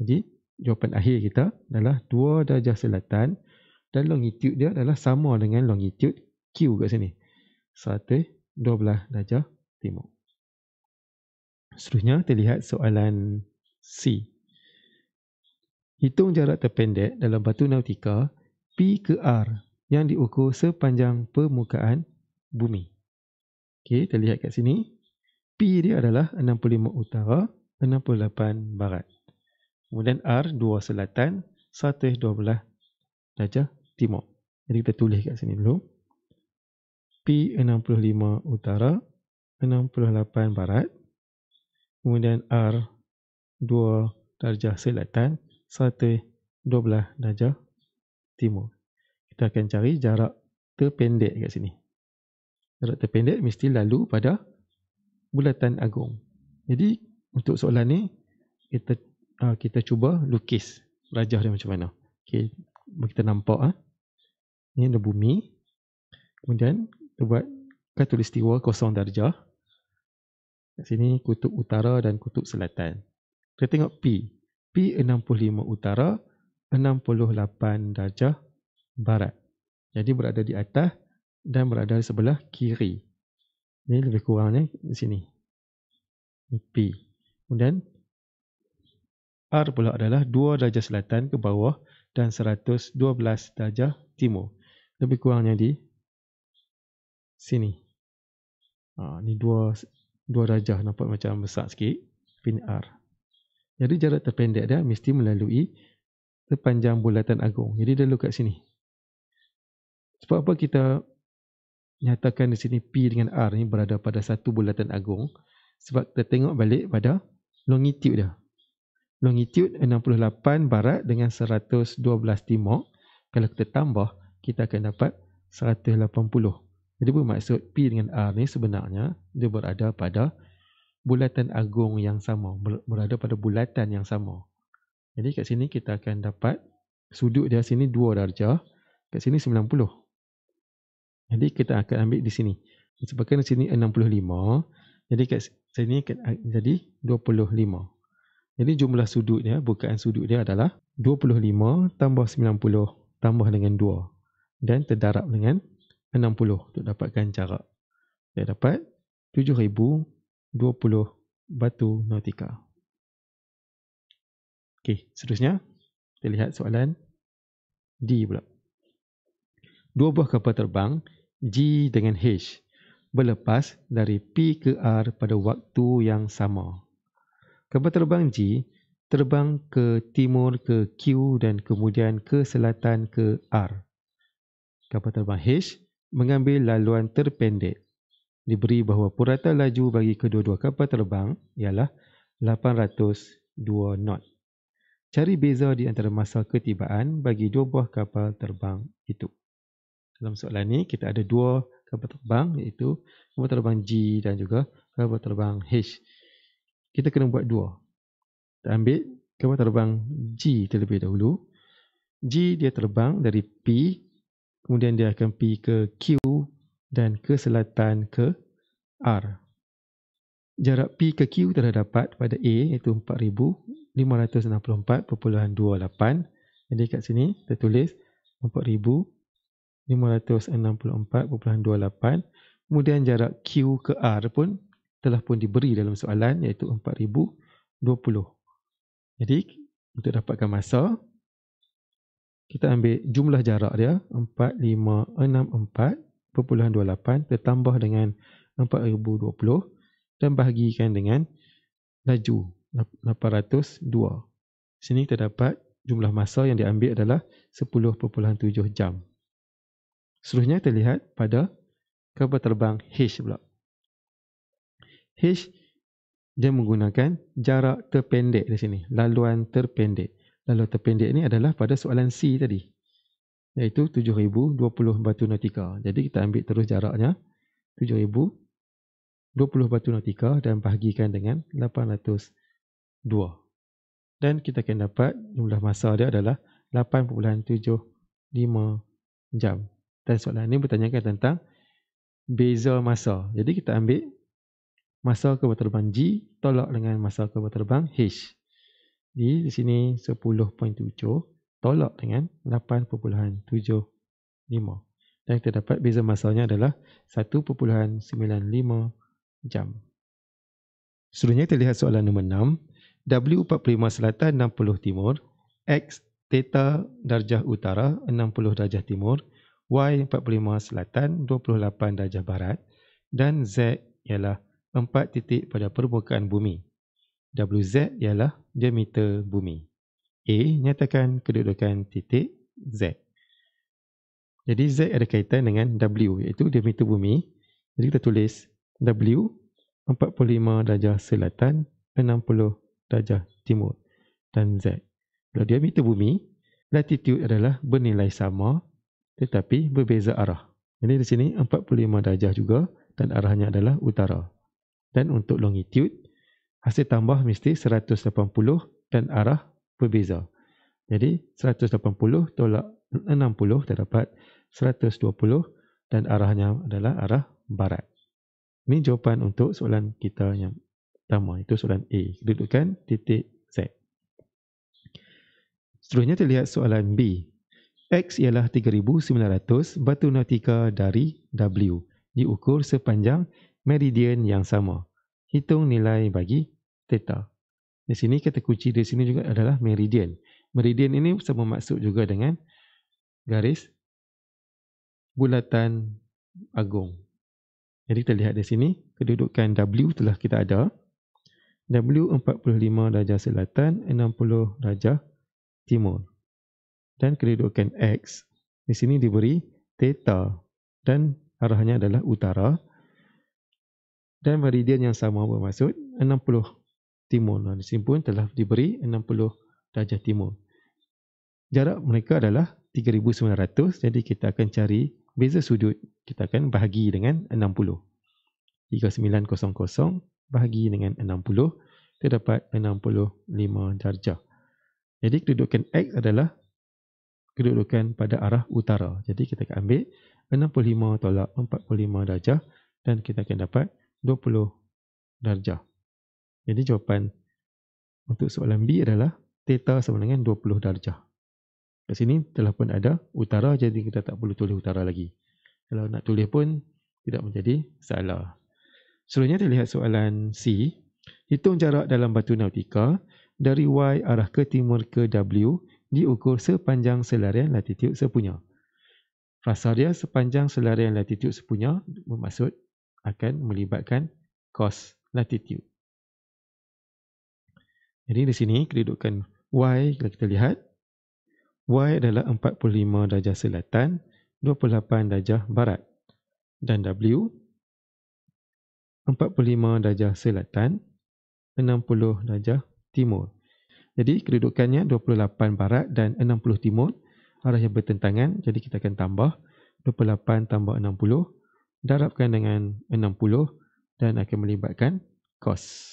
Jadi jawapan akhir kita adalah 2 darjah selatan dan longitude dia adalah sama dengan longitude Q kat sini. 112 darjah timur. Seterusnya kita lihat soalan C. Hitung jarak terpendek dalam batu nautika P ke R yang diukur sepanjang permukaan bumi. Okey, kita lihat kat sini. P dia adalah 65 utara, 68 barat. Kemudian R 2 selatan, 112 darjah timur. Jadi kita tulis kat sini dulu. P 65 utara, 68 barat. Kemudian R 2 darjah selatan, 112 darjah timur. Kita akan cari jarak terpendek kat sini. Jarak terpendek mesti lalu pada bulatan agung. Jadi untuk soalan ni kita cuba lukis rajah dia macam mana. Okey, kita nampak ni ada bumi. Kemudian kita buat khatulistiwa kosong darjah. Kat sini kutub utara dan kutub selatan. Kita tengok P. P 65 utara, 68 darjah barat. Jadi berada di atas dan berada di sebelah kiri. Ini lebih kurangnya di sini. P. Kemudian R pula adalah 2 darjah selatan ke bawah dan 112 darjah timur. Lebih kurangnya di sini. Ni 2 darjah nampak macam besar sikit. Pin R. Jadi jarak terpendek dia mesti melalui sepanjang bulatan agung. Jadi dia lalu kat sini. Sebab apa kita nyatakan di sini P dengan R ni berada pada satu bulatan agung? Sebab kita tengok balik pada longitude dia. Longitude 68 barat dengan 112 timur. Kalau kita tambah, kita akan dapat 180. Jadi bermaksud P dengan R ni sebenarnya dia berada pada bulatan agung yang sama. Berada pada bulatan yang sama. Jadi kat sini kita akan dapat sudut dia sini 2 darjah. Kat sini 90. Jadi kita akan ambil di sini. Sebabkan di sini 65. Jadi kat sini jadi 25. Jadi jumlah sudut dia, bukaan sudut dia adalah 25 tambah 90 tambah dengan 2. Dan terdarab dengan 60 untuk dapatkan jarak. Saya dapat 7,020 batu nautika. Okey, seterusnya kita lihat soalan D pula. Dua buah kapal terbang G dengan H berlepas dari P ke R pada waktu yang sama. Kapal terbang G terbang ke timur ke Q dan kemudian ke selatan ke R. Kapal terbang H mengambil laluan terpendek. Diberi bahawa purata laju bagi kedua-dua kapal terbang ialah 802 knot. Cari beza di antara masa ketibaan bagi dua buah kapal terbang itu. Dalam soalan ni kita ada dua kapal terbang, iaitu kapal terbang G dan juga kapal terbang H. Kita kena buat dua. Kita ambil kapal terbang G terlebih dahulu. G dia terbang dari P, kemudian dia akan pergi ke Q dan ke selatan ke R. Jarak P ke Q telah dapat pada A, iaitu 4,564.28. Jadi kat sini kita tulis 4,564.28. Kemudian jarak Q ke R pun telah pun diberi dalam soalan, iaitu 4,020. Jadi untuk dapatkan masa, kita ambil jumlah jarak dia 4,564.28 ditambah dengan 4,020 dan bahagikan dengan laju 802. Sini kita dapat jumlah masa yang diambil adalah 10.7 jam. Seterusnya kita lihat pada kapal terbang H pula. H dia menggunakan jarak terpendek di sini, laluan terpendek. Laluan terpendek ini adalah pada soalan C tadi, iaitu 7,020 batu nautika. Jadi kita ambil terus jaraknya 7,020 batu nautika dan bahagikan dengan 802. Dan kita akan dapat jumlah masa dia adalah 8.75 jam. Dan soalan ini bertanyakan tentang beza masa. Jadi kita ambil masa kapal terbang G tolak dengan masa kapal terbang H. Di sini 10.7 tolak dengan 8.75. Dan kita dapat beza masanya adalah 1.95 jam. Seterusnya kita lihat soalan nombor 6. W45 selatan 60 timur, X theta darjah utara 60 darjah timur, Y45 selatan 28 darjah barat dan Z ialah 4 titik pada permukaan bumi. WZ ialah diameter bumi. A nyatakan kedudukan titik Z. Jadi Z ada kaitan dengan W, iaitu diameter bumi. Jadi kita tulis W 45 darjah selatan 60 darjah timur dan Z. Kalau diameter bumi, latitude adalah bernilai sama tetapi berbeza arah. Jadi di sini 45 darjah juga dan arahnya adalah utara. Dan untuk longitude, hasil tambah mesti 180 dan arah berbeza. Jadi 180 tolak 60 terdapat 120 dan arahnya adalah arah barat. Ini jawapan untuk soalan kita yang pertama, itu soalan A, kedudukan titik Z. Seterusnya kita lihat soalan B. X ialah 3,900 batu nautika dari W, diukur sepanjang meridian yang sama. Hitung nilai bagi theta. Di sini kata kunci di sini juga adalah meridian. Meridian ini sama maksud juga dengan garis bulatan agung. Jadi kita lihat di sini, kedudukan W telah kita ada. W 45 darjah selatan, 60 darjah timur. Dan kedudukan X di sini diberi theta dan arahnya adalah utara. Dan meridian yang sama bermaksud 60 timur. Di sini pun telah diberi 60 darjah timur. Jarak mereka adalah 3,900. Jadi kita akan cari beza sudut. Kita akan bahagi dengan 60. 3900 bahagi dengan 60. Terdapat 65 darjah. Jadi kedudukan X adalah kedudukan pada arah utara. Jadi kita akan ambil 65 tolak 45 darjah dan kita akan dapat 20 darjah. Jadi jawapan untuk soalan B adalah theta sama dengan 20 darjah. Kat sini telah pun ada utara, jadi kita tak perlu tulis utara lagi. Kalau nak tulis pun tidak menjadi salah. Seterusnya kita lihat soalan C. Hitung jarak dalam batu nautika dari Y arah ke timur ke W diukur sepanjang selarian latitude sepunya. Frasa dia sepanjang selarian latitude sepunya bermaksud akan melibatkan cos latitude. Jadi di sini kedudukan Y, kalau kita lihat, Y adalah 45 darjah selatan, 28 darjah barat. Dan W, 45 darjah selatan, 60 darjah timur. Jadi kedudukannya 28 barat dan 60 timur, arah yang bertentangan. Jadi kita akan tambah 28 tambah 60, darabkan dengan 60 dan akan melibatkan cos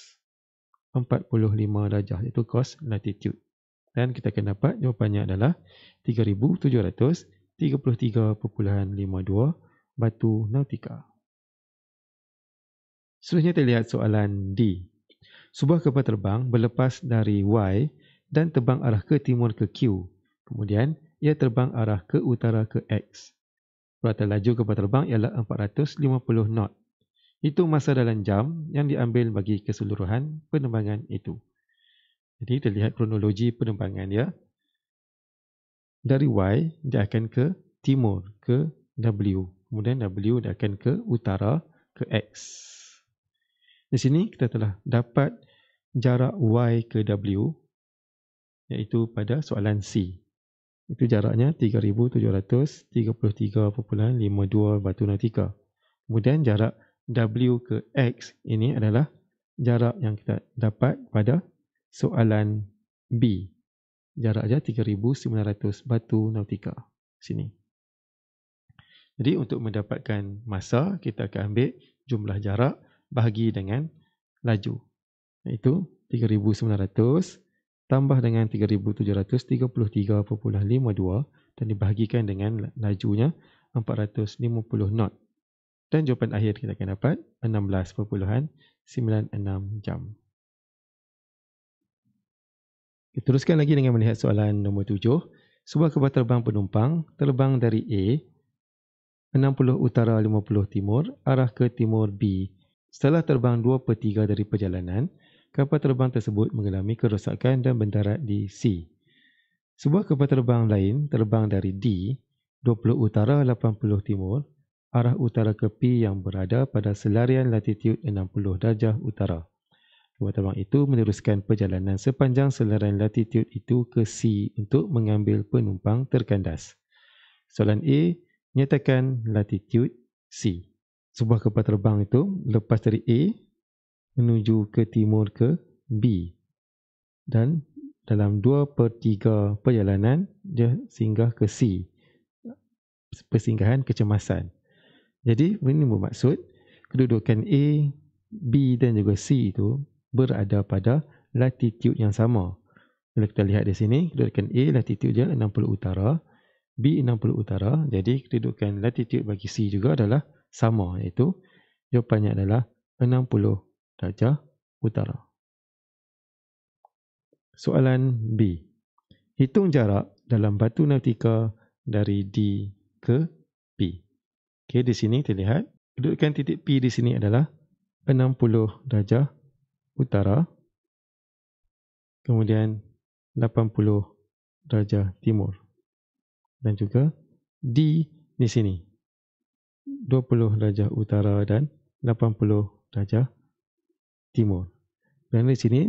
45 darjah, iaitu cos latitude. Dan kita akan dapat jawapannya adalah 3733.52 batu nautika. Seterusnya kita lihat soalan D. Sebuah kapal terbang berlepas dari Y dan terbang arah ke timur ke Q. Kemudian, ia terbang arah ke utara ke X. Perata laju kapal terbang ialah 450 knot. Itu masa dalam jam yang diambil bagi keseluruhan penerbangan itu. Jadi, kita lihat kronologi penerbangan dia. Dari Y, dia akan ke timur, ke W. Kemudian W dia akan ke utara, ke X. Di sini kita telah dapat jarak Y ke W, iaitu pada soalan C. Itu jaraknya 3733.52 batu nautika. Kemudian jarak W ke X ini adalah jarak yang kita dapat pada soalan B. Jaraknya 3,900 batu nautika. Sini. Jadi untuk mendapatkan masa, kita akan ambil jumlah jarak bahagi dengan laju. Iaitu 3,900 tambah dengan 3,733.52 dan dibahagikan dengan lajunya 450 knot. Dan jawapan akhir kita akan dapat 16.96 jam. Kita teruskan lagi dengan melihat soalan nombor 7. Sebuah kapal terbang penumpang terbang dari A 60 utara 50 timur arah ke timur B. Setelah terbang 2/3 dari perjalanan, kapal terbang tersebut mengalami kerosakan dan mendarat di C. Sebuah kapal terbang lain terbang dari D 20 utara 80 timur arah utara ke P yang berada pada selarian latitude 60 darjah utara. Kapal terbang itu meneruskan perjalanan sepanjang selarian latitude itu ke C untuk mengambil penumpang terkandas. Soalan A, nyatakan latitude C. Sebuah kapal terbang itu lepas dari A menuju ke timur ke B. Dan dalam 2/3 perjalanan, dia singgah ke C. Persinggahan kecemasan. Jadi, ini bermaksud kedudukan A, B dan juga C itu berada pada latitude yang sama. Kalau kita lihat di sini, kedudukan A latitude dia 60 utara, B 60 utara. Jadi, kedudukan latitude bagi C juga adalah sama, iaitu jawapannya adalah 60 darjah utara. Soalan B. Hitung jarak dalam batu nautika dari D ke P. Okey, di sini kita lihat kedudukan titik P di sini adalah 60 darjah utara. Kemudian 80 darjah timur. Dan juga D di sini 20 darjah utara dan 80 darjah timur. Dan di sini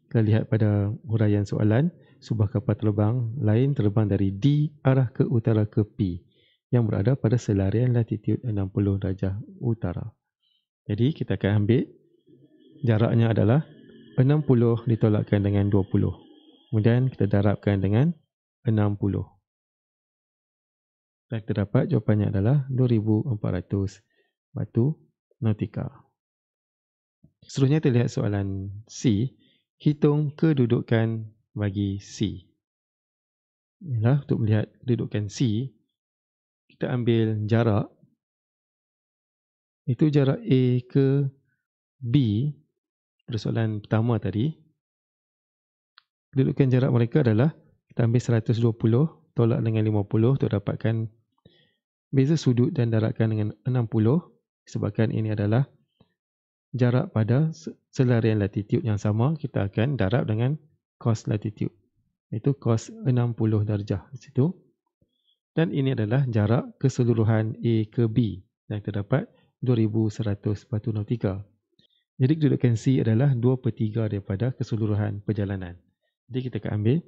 kita lihat pada huraian soalan, sebuah kapal terbang lain terbang dari D arah ke utara ke P yang berada pada selarian latitude 60 darjah utara. Jadi kita akan ambil jaraknya adalah 60 ditolakkan dengan 20. Kemudian kita darabkan dengan 60. Dan kita dapat jawapannya adalah 2,400 batu nautika. Seterusnya kita lihat soalan C. Hitung kedudukan bagi C. Inilah untuk melihat kedudukan C. Kita ambil jarak. Itu jarak A ke B. Pada soalan pertama tadi. Kedudukan jarak mereka adalah kita ambil 120 tolak dengan 50 untuk dapatkan beza sudut dan darabkan dengan 60. Sebabkan ini adalah jarak pada selarian latitude yang sama, kita akan darab dengan cos latitude, iaitu cos 60 darjah di situ. Dan ini adalah jarak keseluruhan A ke B yang terdapat 2100 batu nautika. Jadi kedudukan C adalah 2/3 daripada keseluruhan perjalanan. Jadi kita akan ambil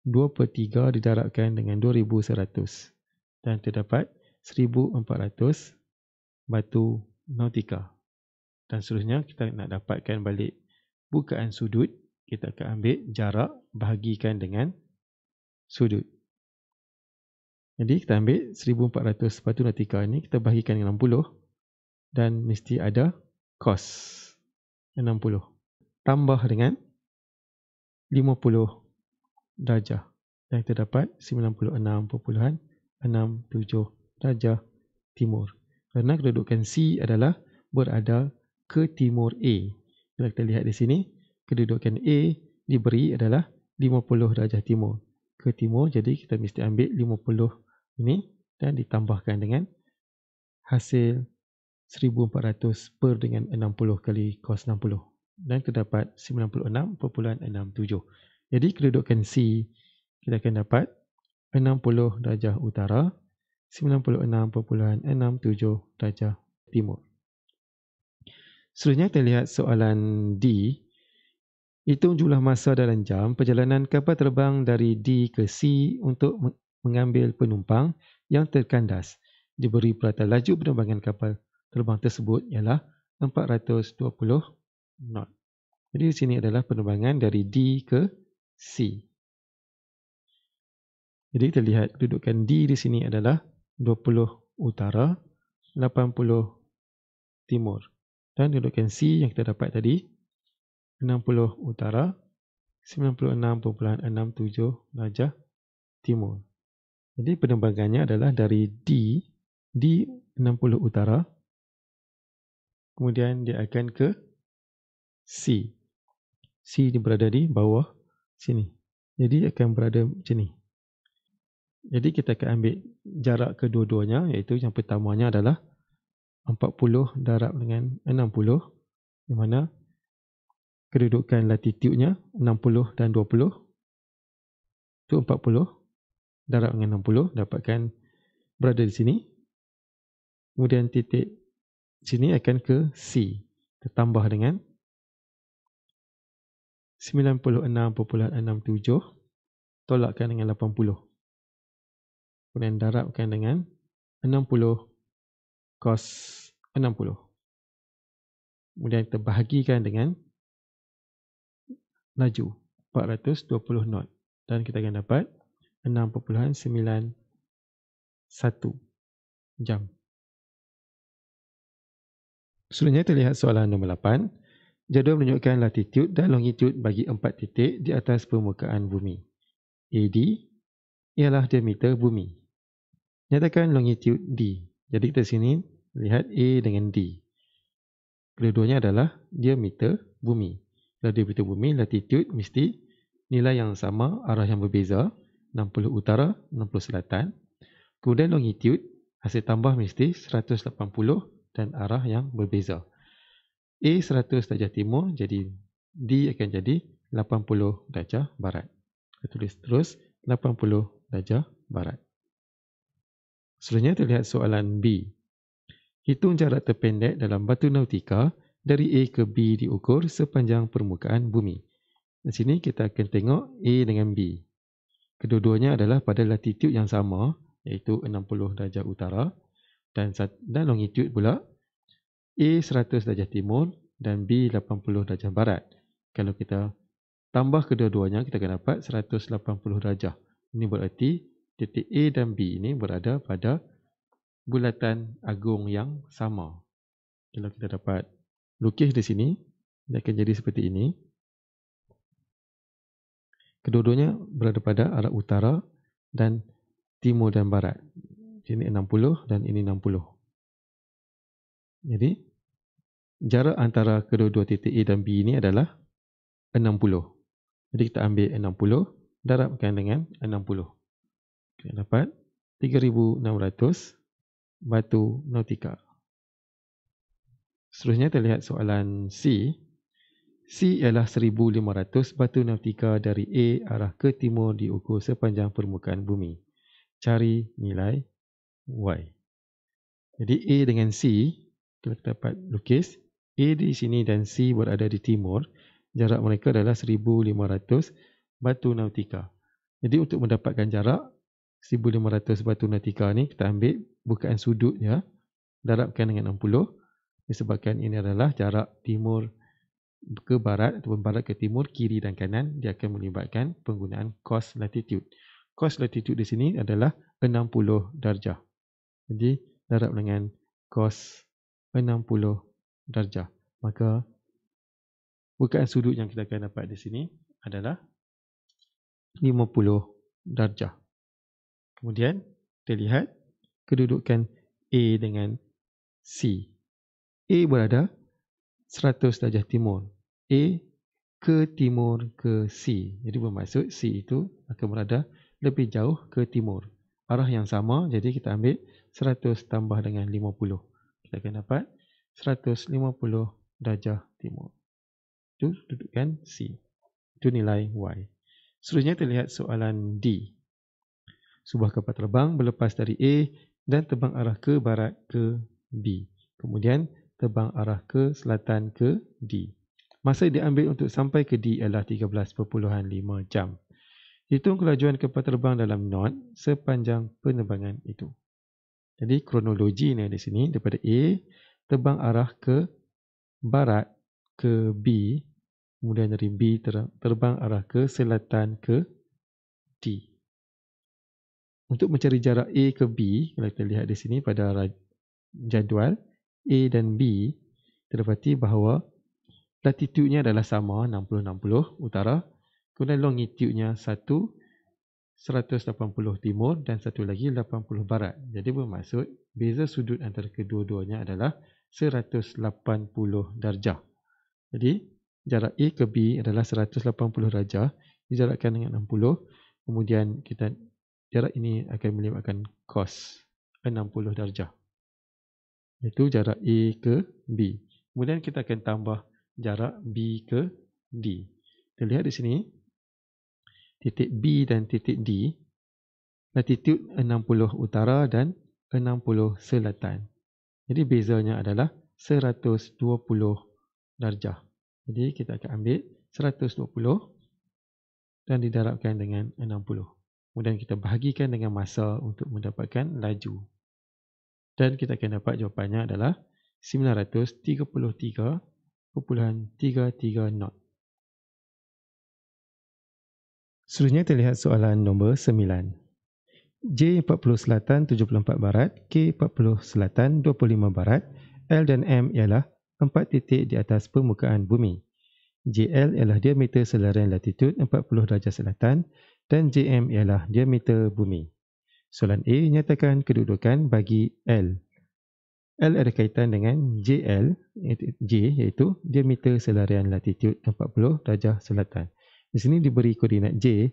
2/3 didarabkan dengan 2100 dan terdapat 1400 batu nautika. Dan seterusnya kita nak dapatkan balik bukaan sudut, kita akan ambil jarak bahagikan dengan sudut. Jadi kita ambil 1400 batu nautika ini, kita bahagikan dengan 60 dan mesti ada cos 60 tambah dengan 50 darjah dan kita dapat 96.67 darjah timur. Kerana kedudukan C adalah berada ke timur A. Kalau kita lihat di sini, kedudukan A diberi adalah 50 darjah timur. Ke timur, jadi kita mesti ambil 50 ini dan ditambahkan dengan hasil 1400 per dengan 60 kali cos 60 dan terdapat 96.67. Jadi kedudukan C kita akan dapat 60 darjah utara, 96.67 darjah timur. Seterusnya kita lihat soalan D. Hitung jumlah masa dalam jam perjalanan kapal terbang dari D ke C untuk mengambil penumpang yang terkandas. Diberi peratal laju penerbangan kapal terbang tersebut ialah 420 knot. Jadi di sini adalah penerbangan dari D ke C. Jadi kita lihat kedudukan D di sini adalah 20 utara, 80 timur. Dan kedudukan C yang kita dapat tadi 60 utara, 96.67 darjah timur. Jadi penerbangannya adalah dari D 60 utara, kemudian dia akan ke C. C dia berada di bawah sini. Jadi akan berada macam ni. Jadi kita akan ambil jarak kedua-duanya, iaitu yang pertamanya adalah 40 darab dengan 60, di mana kedudukan latitudenya 60 dan 20. Itu 40 darab dengan 60 dapatkan berada di sini. Kemudian titik sini akan ke C. Tertambah dengan 96.67 tolakkan dengan 80. Kemudian darabkan dengan 60 cos 60. Kemudian kita bahagikan dengan laju 420 knot dan kita akan dapat 6.91 jam. Selanjutnya kita lihat soalan nombor 8. Jadual menunjukkan latitude dan longitude bagi 4 titik di atas permukaan bumi. AD ialah diameter bumi. Nyatakan longitude D. Jadi kita sini lihat A dengan D. Kedua-duanya adalah diameter bumi. Kalau diameter bumi, latitude mesti nilai yang sama, arah yang berbeza, 60 utara, 60 selatan. Kemudian longitude, hasil tambah mesti 180 dan arah yang berbeza. A 100 darjah timur, jadi D akan jadi 80 darjah barat. Kita tulis terus 80 darjah barat. Selanjutnya kita lihat soalan B. Hitung jarak terpendek dalam batu nautika dari A ke B diukur sepanjang permukaan bumi. Di sini kita akan tengok A dengan B. Kedua-duanya adalah pada latitude yang sama, iaitu 60 darjah utara dan longitude pula A 100 darjah timur dan B 80 darjah barat. Kalau kita tambah kedua-duanya, kita akan dapat 180 darjah. Ini berarti titik A dan B ini berada pada bulatan agung yang sama. Kalau kita dapat lukis di sini, dia akan jadi seperti ini. Kedua-duanya berada pada arah utara dan timur dan barat. Ini 60 dan ini 60. Jadi, jarak antara kedua-dua titik A dan B ini adalah 60. Jadi kita ambil 60 darabkan dengan 60. Kita dapat 3,600 batu nautika. Seterusnya kita lihat soalan C. C ialah 1,500 batu nautika dari A arah ke timur diukur sepanjang permukaan bumi. Cari nilai Y. Jadi A dengan C, kita dapat lukis. A di sini dan C berada di timur. Jarak mereka adalah 1,500 batu nautika. Jadi untuk mendapatkan jarak 1,500 batu nautika ni, kita ambil bukaan sudutnya, darabkan dengan 60. Disebabkan ini adalah jarak timur ke barat ataupun barat ke timur, kiri dan kanan, dia akan melibatkan penggunaan cos latitude. Cos latitude di sini adalah 60 darjah. Jadi darab dengan cos 60 darjah. Maka bukaan sudut yang kita akan dapat di sini adalah 50 darjah. Kemudian kita lihat kedudukan A dengan C. A berada 100 darjah timur. A ke timur ke C. Jadi bermaksud C itu akan berada lebih jauh ke timur. Arah yang sama, jadi kita ambil 100 tambah dengan 50. Kita akan dapat 150 darjah timur. Itu kedudukan C. Itu nilai Y. Seterusnya terlihat soalan D. Sebuah kapal terbang berlepas dari A dan terbang arah ke barat ke B. Kemudian terbang arah ke selatan ke D. Masa yang diambil untuk sampai ke D adalah 13.5 jam. Hitung kelajuan kapal terbang dalam knot sepanjang penerbangan itu. Jadi kronologi ni di sini, daripada A terbang arah ke barat ke B, kemudian dari B terbang arah ke selatan ke D. Untuk mencari jarak A ke B, kalau kita lihat di sini pada jadual A dan B, terdapati bahawa latitude-nya adalah sama, 60-60 utara, kemudian longitude-nya satu 180 timur dan satu lagi 80 barat. Jadi bermaksud beza sudut antara kedua-duanya adalah 180 darjah. Jadi jarak A ke B adalah 180 darjah dijarakkan dengan 60. Kemudian jarak ini akan melibatkan cos 60 darjah. Itu jarak A ke B. Kemudian kita akan tambah jarak B ke D. Kita lihat di sini, titik B dan titik D, latitude 60 utara dan 60 selatan. Jadi bezanya adalah 120 darjah. Jadi kita akan ambil 120 dan didarabkan dengan 60. Kemudian kita bahagikan dengan masa untuk mendapatkan laju. Dan kita akan dapat jawapannya adalah 933.33 knot. Seterusnya terlihat soalan nombor 9. J 40 selatan 74 barat, K 40 selatan 25 barat, L dan M ialah 4 titik di atas permukaan bumi. JL ialah diameter selarian latitude 40 darjah selatan dan JM ialah diameter bumi. Soalan A, nyatakan kedudukan bagi L. L ada kaitan dengan JL, J iaitu diameter selarian latitude 40 darjah selatan. Di sini diberi koordinat J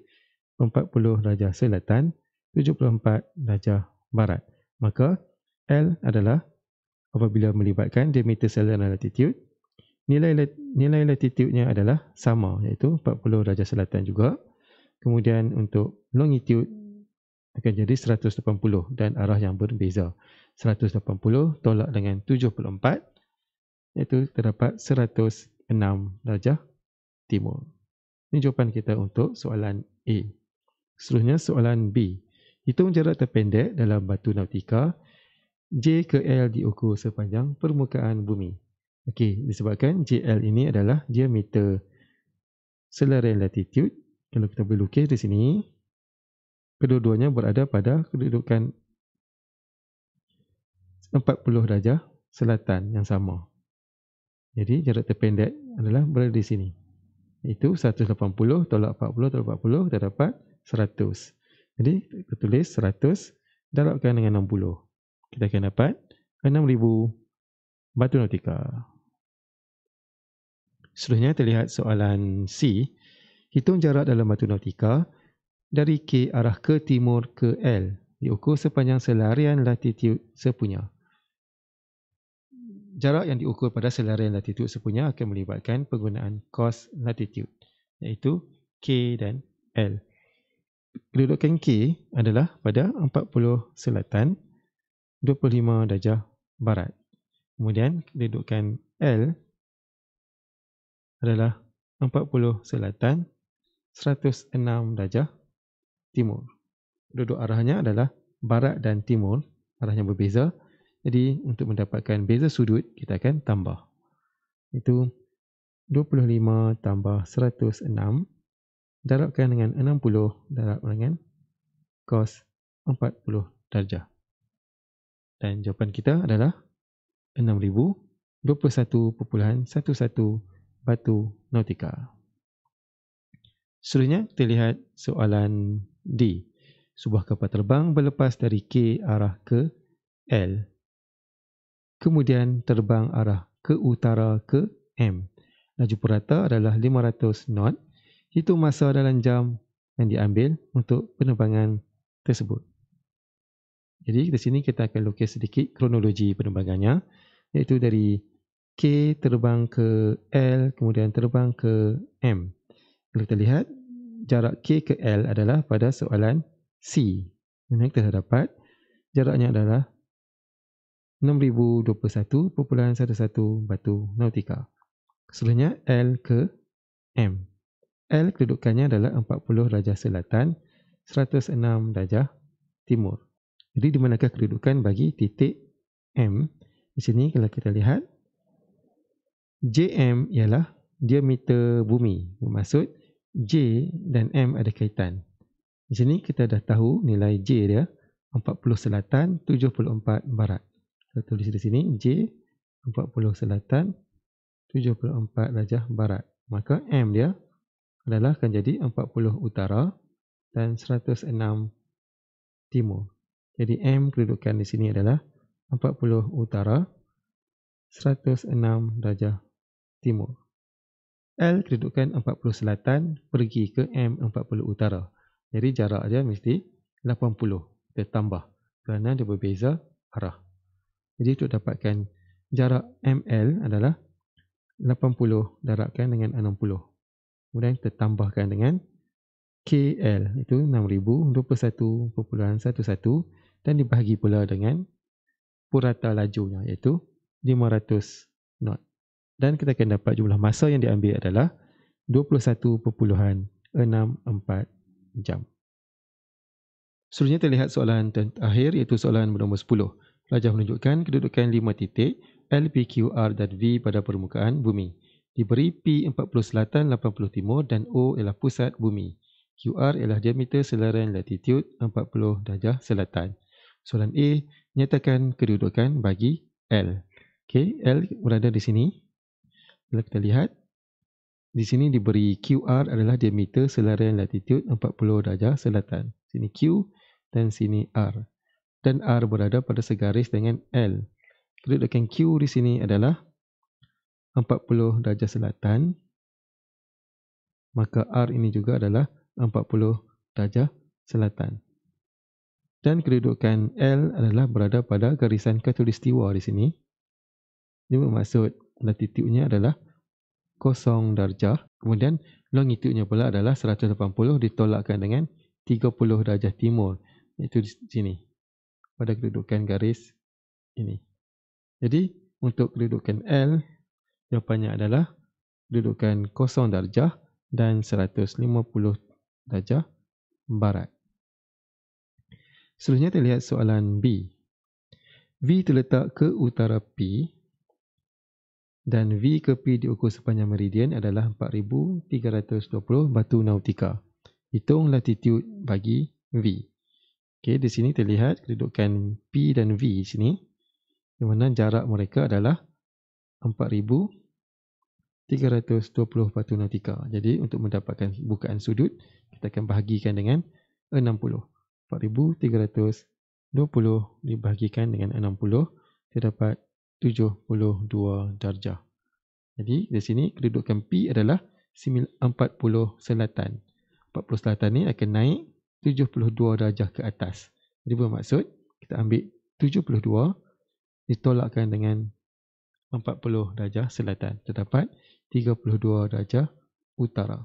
40 darjah selatan, 74 darjah barat. Maka L adalah apabila melibatkan diameter selarian latitude, nilai latitude-nya adalah sama, iaitu 40 darjah selatan juga. Kemudian untuk longitude akan jadi 180 dan arah yang berbeza. 180 tolak dengan 74, iaitu terdapat 106 darjah timur. Ini jawapan kita untuk soalan A. Seterusnya soalan B. Hitung jarak terpendek dalam batu nautika J ke L diukur sepanjang permukaan bumi. Okey, disebabkan JL ini adalah diameter selarian latitude. Kalau kita boleh lukis di sini, kedua-duanya berada pada kedudukan 40 darjah selatan yang sama. Jadi jarak terpendek adalah berada di sini. Itu 180 tolak 40 tolak 40, kita dapat 100. Jadi kita tulis 100 darabkan dengan 60. Kita akan dapat 6,000 batu nautika. Seterusnya terlihat soalan C. Hitung jarak dalam batu nautika dari K arah ke timur ke L diukur sepanjang selarian latitude sepunya. jarak yang diukur pada selarian latitude sepunya akan melibatkan penggunaan cos latitude, iaitu K dan L. Kedudukan K adalah pada 40 selatan, 25 darjah barat. Kemudian kedudukan L adalah 40 selatan, 106 darjah timur. Duduk arahnya adalah barat dan timur, arahnya berbeza. Jadi untuk mendapatkan beza sudut, kita akan tambah. Itu 25 tambah 106 darabkan dengan 60 darab dengan cos 40 darjah. Dan jawapan kita adalah 6021.11 batu nautika. Seterusnya kita lihat soalan D. Sebuah kapal terbang berlepas dari K arah ke L. Kemudian terbang arah ke utara ke M. Laju purata adalah 500 knot. Hitung masa dalam jam yang diambil untuk penerbangan tersebut. Jadi di sini kita akan lukis sedikit kronologi penerbangannya, iaitu dari K terbang ke L, kemudian terbang ke M. Kalau kita lihat, jarak K ke L adalah pada soalan C. Dan kita dapat jaraknya adalah 6021.11 batu nautika. Selanjutnya L ke M. L kedudukannya adalah 40 darjah selatan, 106 darjah timur. Jadi di manakah kedudukan bagi titik M? Di sini kalau kita lihat, JM ialah diameter bumi. Bermaksud J dan M ada kaitan. Di sini kita dah tahu nilai J dia 40 selatan, 74 barat. Kita tulis di sini J 40 selatan, 74 darjah barat. Maka M dia adalah akan jadi 40 utara dan 106 timur. Jadi M kedudukan di sini adalah 40 utara, 106 darjah timur. L kedudukan 40 selatan pergi ke M 40 utara. Jadi jarak dia mesti 80. Kita tambah kerana dia berbeza arah. Jadi untuk dapatkan jarak ML adalah 80 darabkan dengan 60. Kemudian kita tambahkan dengan KL, itu 6021.11 dan dibahagi pula dengan purata lajunya, iaitu 500 knot. Dan kita akan dapat jumlah masa yang diambil adalah 21.64 jam. Seterusnya kita lihat soalan terakhir, iaitu soalan nombor 10. Pelajar menunjukkan kedudukan 5 titik L, P, Q, R dan V pada permukaan bumi. Diberi P 40 selatan, 80 timur dan O ialah pusat bumi. QR ialah diameter selarian latitude 40 darjah selatan. Soalan A, nyatakan kedudukan bagi L. Okey, L berada di sini. Kalau kita lihat, di sini diberi QR adalah diameter selarian latitude 40 darjah selatan. Sini Q dan sini R. Dan R berada pada segaris dengan L. Kedudukan Q di sini adalah 40 darjah selatan. Maka R ini juga adalah 40 darjah selatan. Dan kedudukan L adalah berada pada garisan khatulistiwa di sini. Ini bermaksud latitudenya adalah 0 darjah. Kemudian longitudenya pula adalah 180 ditolakkan dengan 30 darjah timur. Itu di sini. Pada kedudukan garis ini. Jadi untuk kedudukan L, jawapannya adalah kedudukan 0 darjah dan 150 darjah barat. Selanjutnya kita lihat soalan B. V terletak ke utara P dan V ke P diukur sepanjang meridian adalah 4320 batu nautika. Hitung latitude bagi V. Okey, di sini terlihat kedudukan P dan V di sini, di mana jarak mereka adalah 4320 batu nautika. Jadi untuk mendapatkan bukaan sudut, kita akan bahagikan dengan 60. 4320 dibahagikan dengan 60, kita dapat 72 darjah. Jadi di sini kedudukan P adalah 40 selatan. 40 selatan ni akan naik 72 darjah ke atas. Jadi bermaksud kita ambil 72 ditolakkan dengan 40 darjah selatan. Terdapat 32 darjah utara.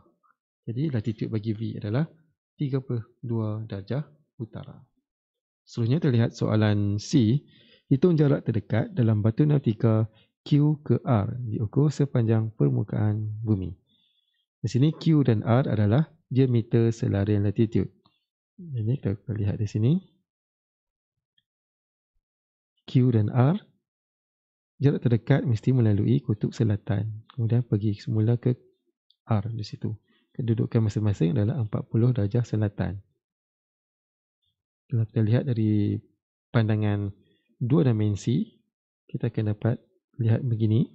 Jadi latitude bagi V adalah 32 darjah utara. Seterusnya terlihat soalan C. Hitung jarak terdekat dalam batu nautika Q ke R diukur sepanjang permukaan bumi. Di sini Q dan R adalah diameter selarian latitude. Jadi kita lihat di sini. Q dan R, jarak terdekat mesti melalui kutub selatan. Kemudian pergi semula ke R di situ. Kedudukan masing-masing adalah 40 darjah selatan. Kalau kita lihat dari pandangan dua dimensi, kita akan dapat lihat begini.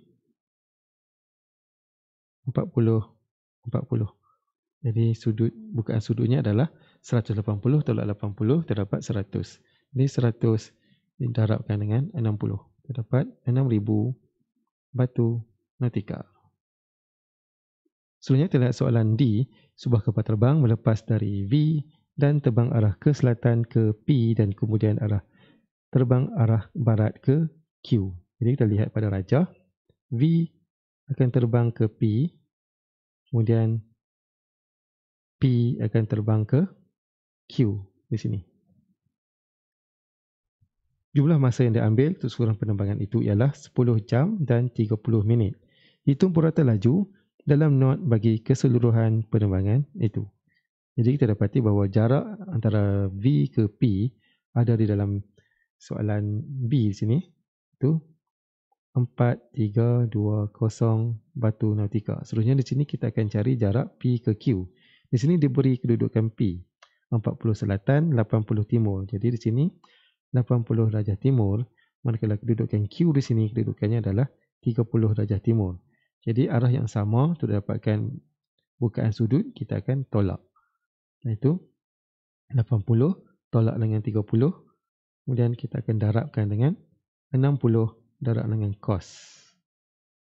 40, 40. Jadi bukaan sudutnya adalah 180 tolak 80 terdapat 100. Jadi 100 didarabkan dengan 60. Terdapat 6,000 batu nautika. Selanjutnya terlihat soalan D. Sebuah kapal terbang melepas dari V dan terbang arah ke selatan ke P dan kemudian terbang arah barat ke Q. Jadi kita lihat pada rajah. V akan terbang ke P. Kemudian P akan terbang ke Q di sini. Jumlah masa yang diambil untuk seluruh penerbangan itu ialah 10 jam dan 30 minit. Hitung purata laju dalam knot bagi keseluruhan penerbangan itu. Jadi kita dapati bahawa jarak antara V ke P ada di dalam soalan B di sini. Itu 4320 batu nautika. Seterusnya di sini kita akan cari jarak P ke Q. Di sini diberi kedudukan P. 40 selatan, 80 timur. Jadi di sini 80 darjah timur, manakala kedudukan Q di sini kedudukannya adalah 30 darjah timur. Jadi arah yang sama untuk dapatkan bukaan sudut kita akan tolak. Iaitu 80 tolak dengan 30, kemudian kita akan darabkan dengan 60 darab dengan cos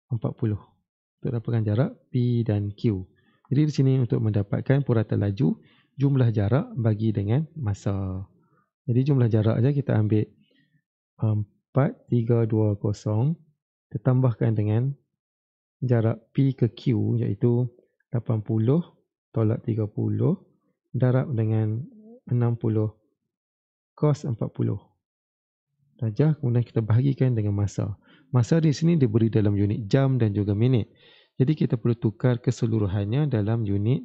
40 untuk dapatkan jarak P dan Q. Jadi di sini untuk mendapatkan purata laju, jumlah jarak bagi dengan masa. Jadi jumlah jarak saja kita ambil 4320 ditambahkan dengan jarak P ke Q iaitu 80 tolak 30 darab dengan 60 cos 40 darjah, kemudian kita bahagikan dengan masa. Masa di sini diberi dalam unit jam dan juga minit. Jadi kita perlu tukar keseluruhannya dalam unit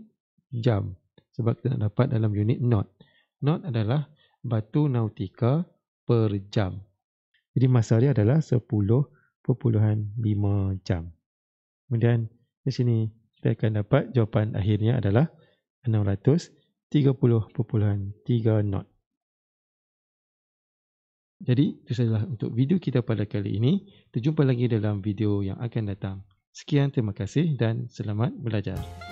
jam sebab kita nak dapat dalam unit knot. Knot adalah batu nautika per jam. Jadi masa dia adalah 10.5 jam. Kemudian di sini kita akan dapat jawapan akhirnya adalah 630.3 knot. Jadi itu sahaja untuk video kita pada kali ini. Kita jumpa lagi dalam video yang akan datang. Sekian, terima kasih dan selamat belajar.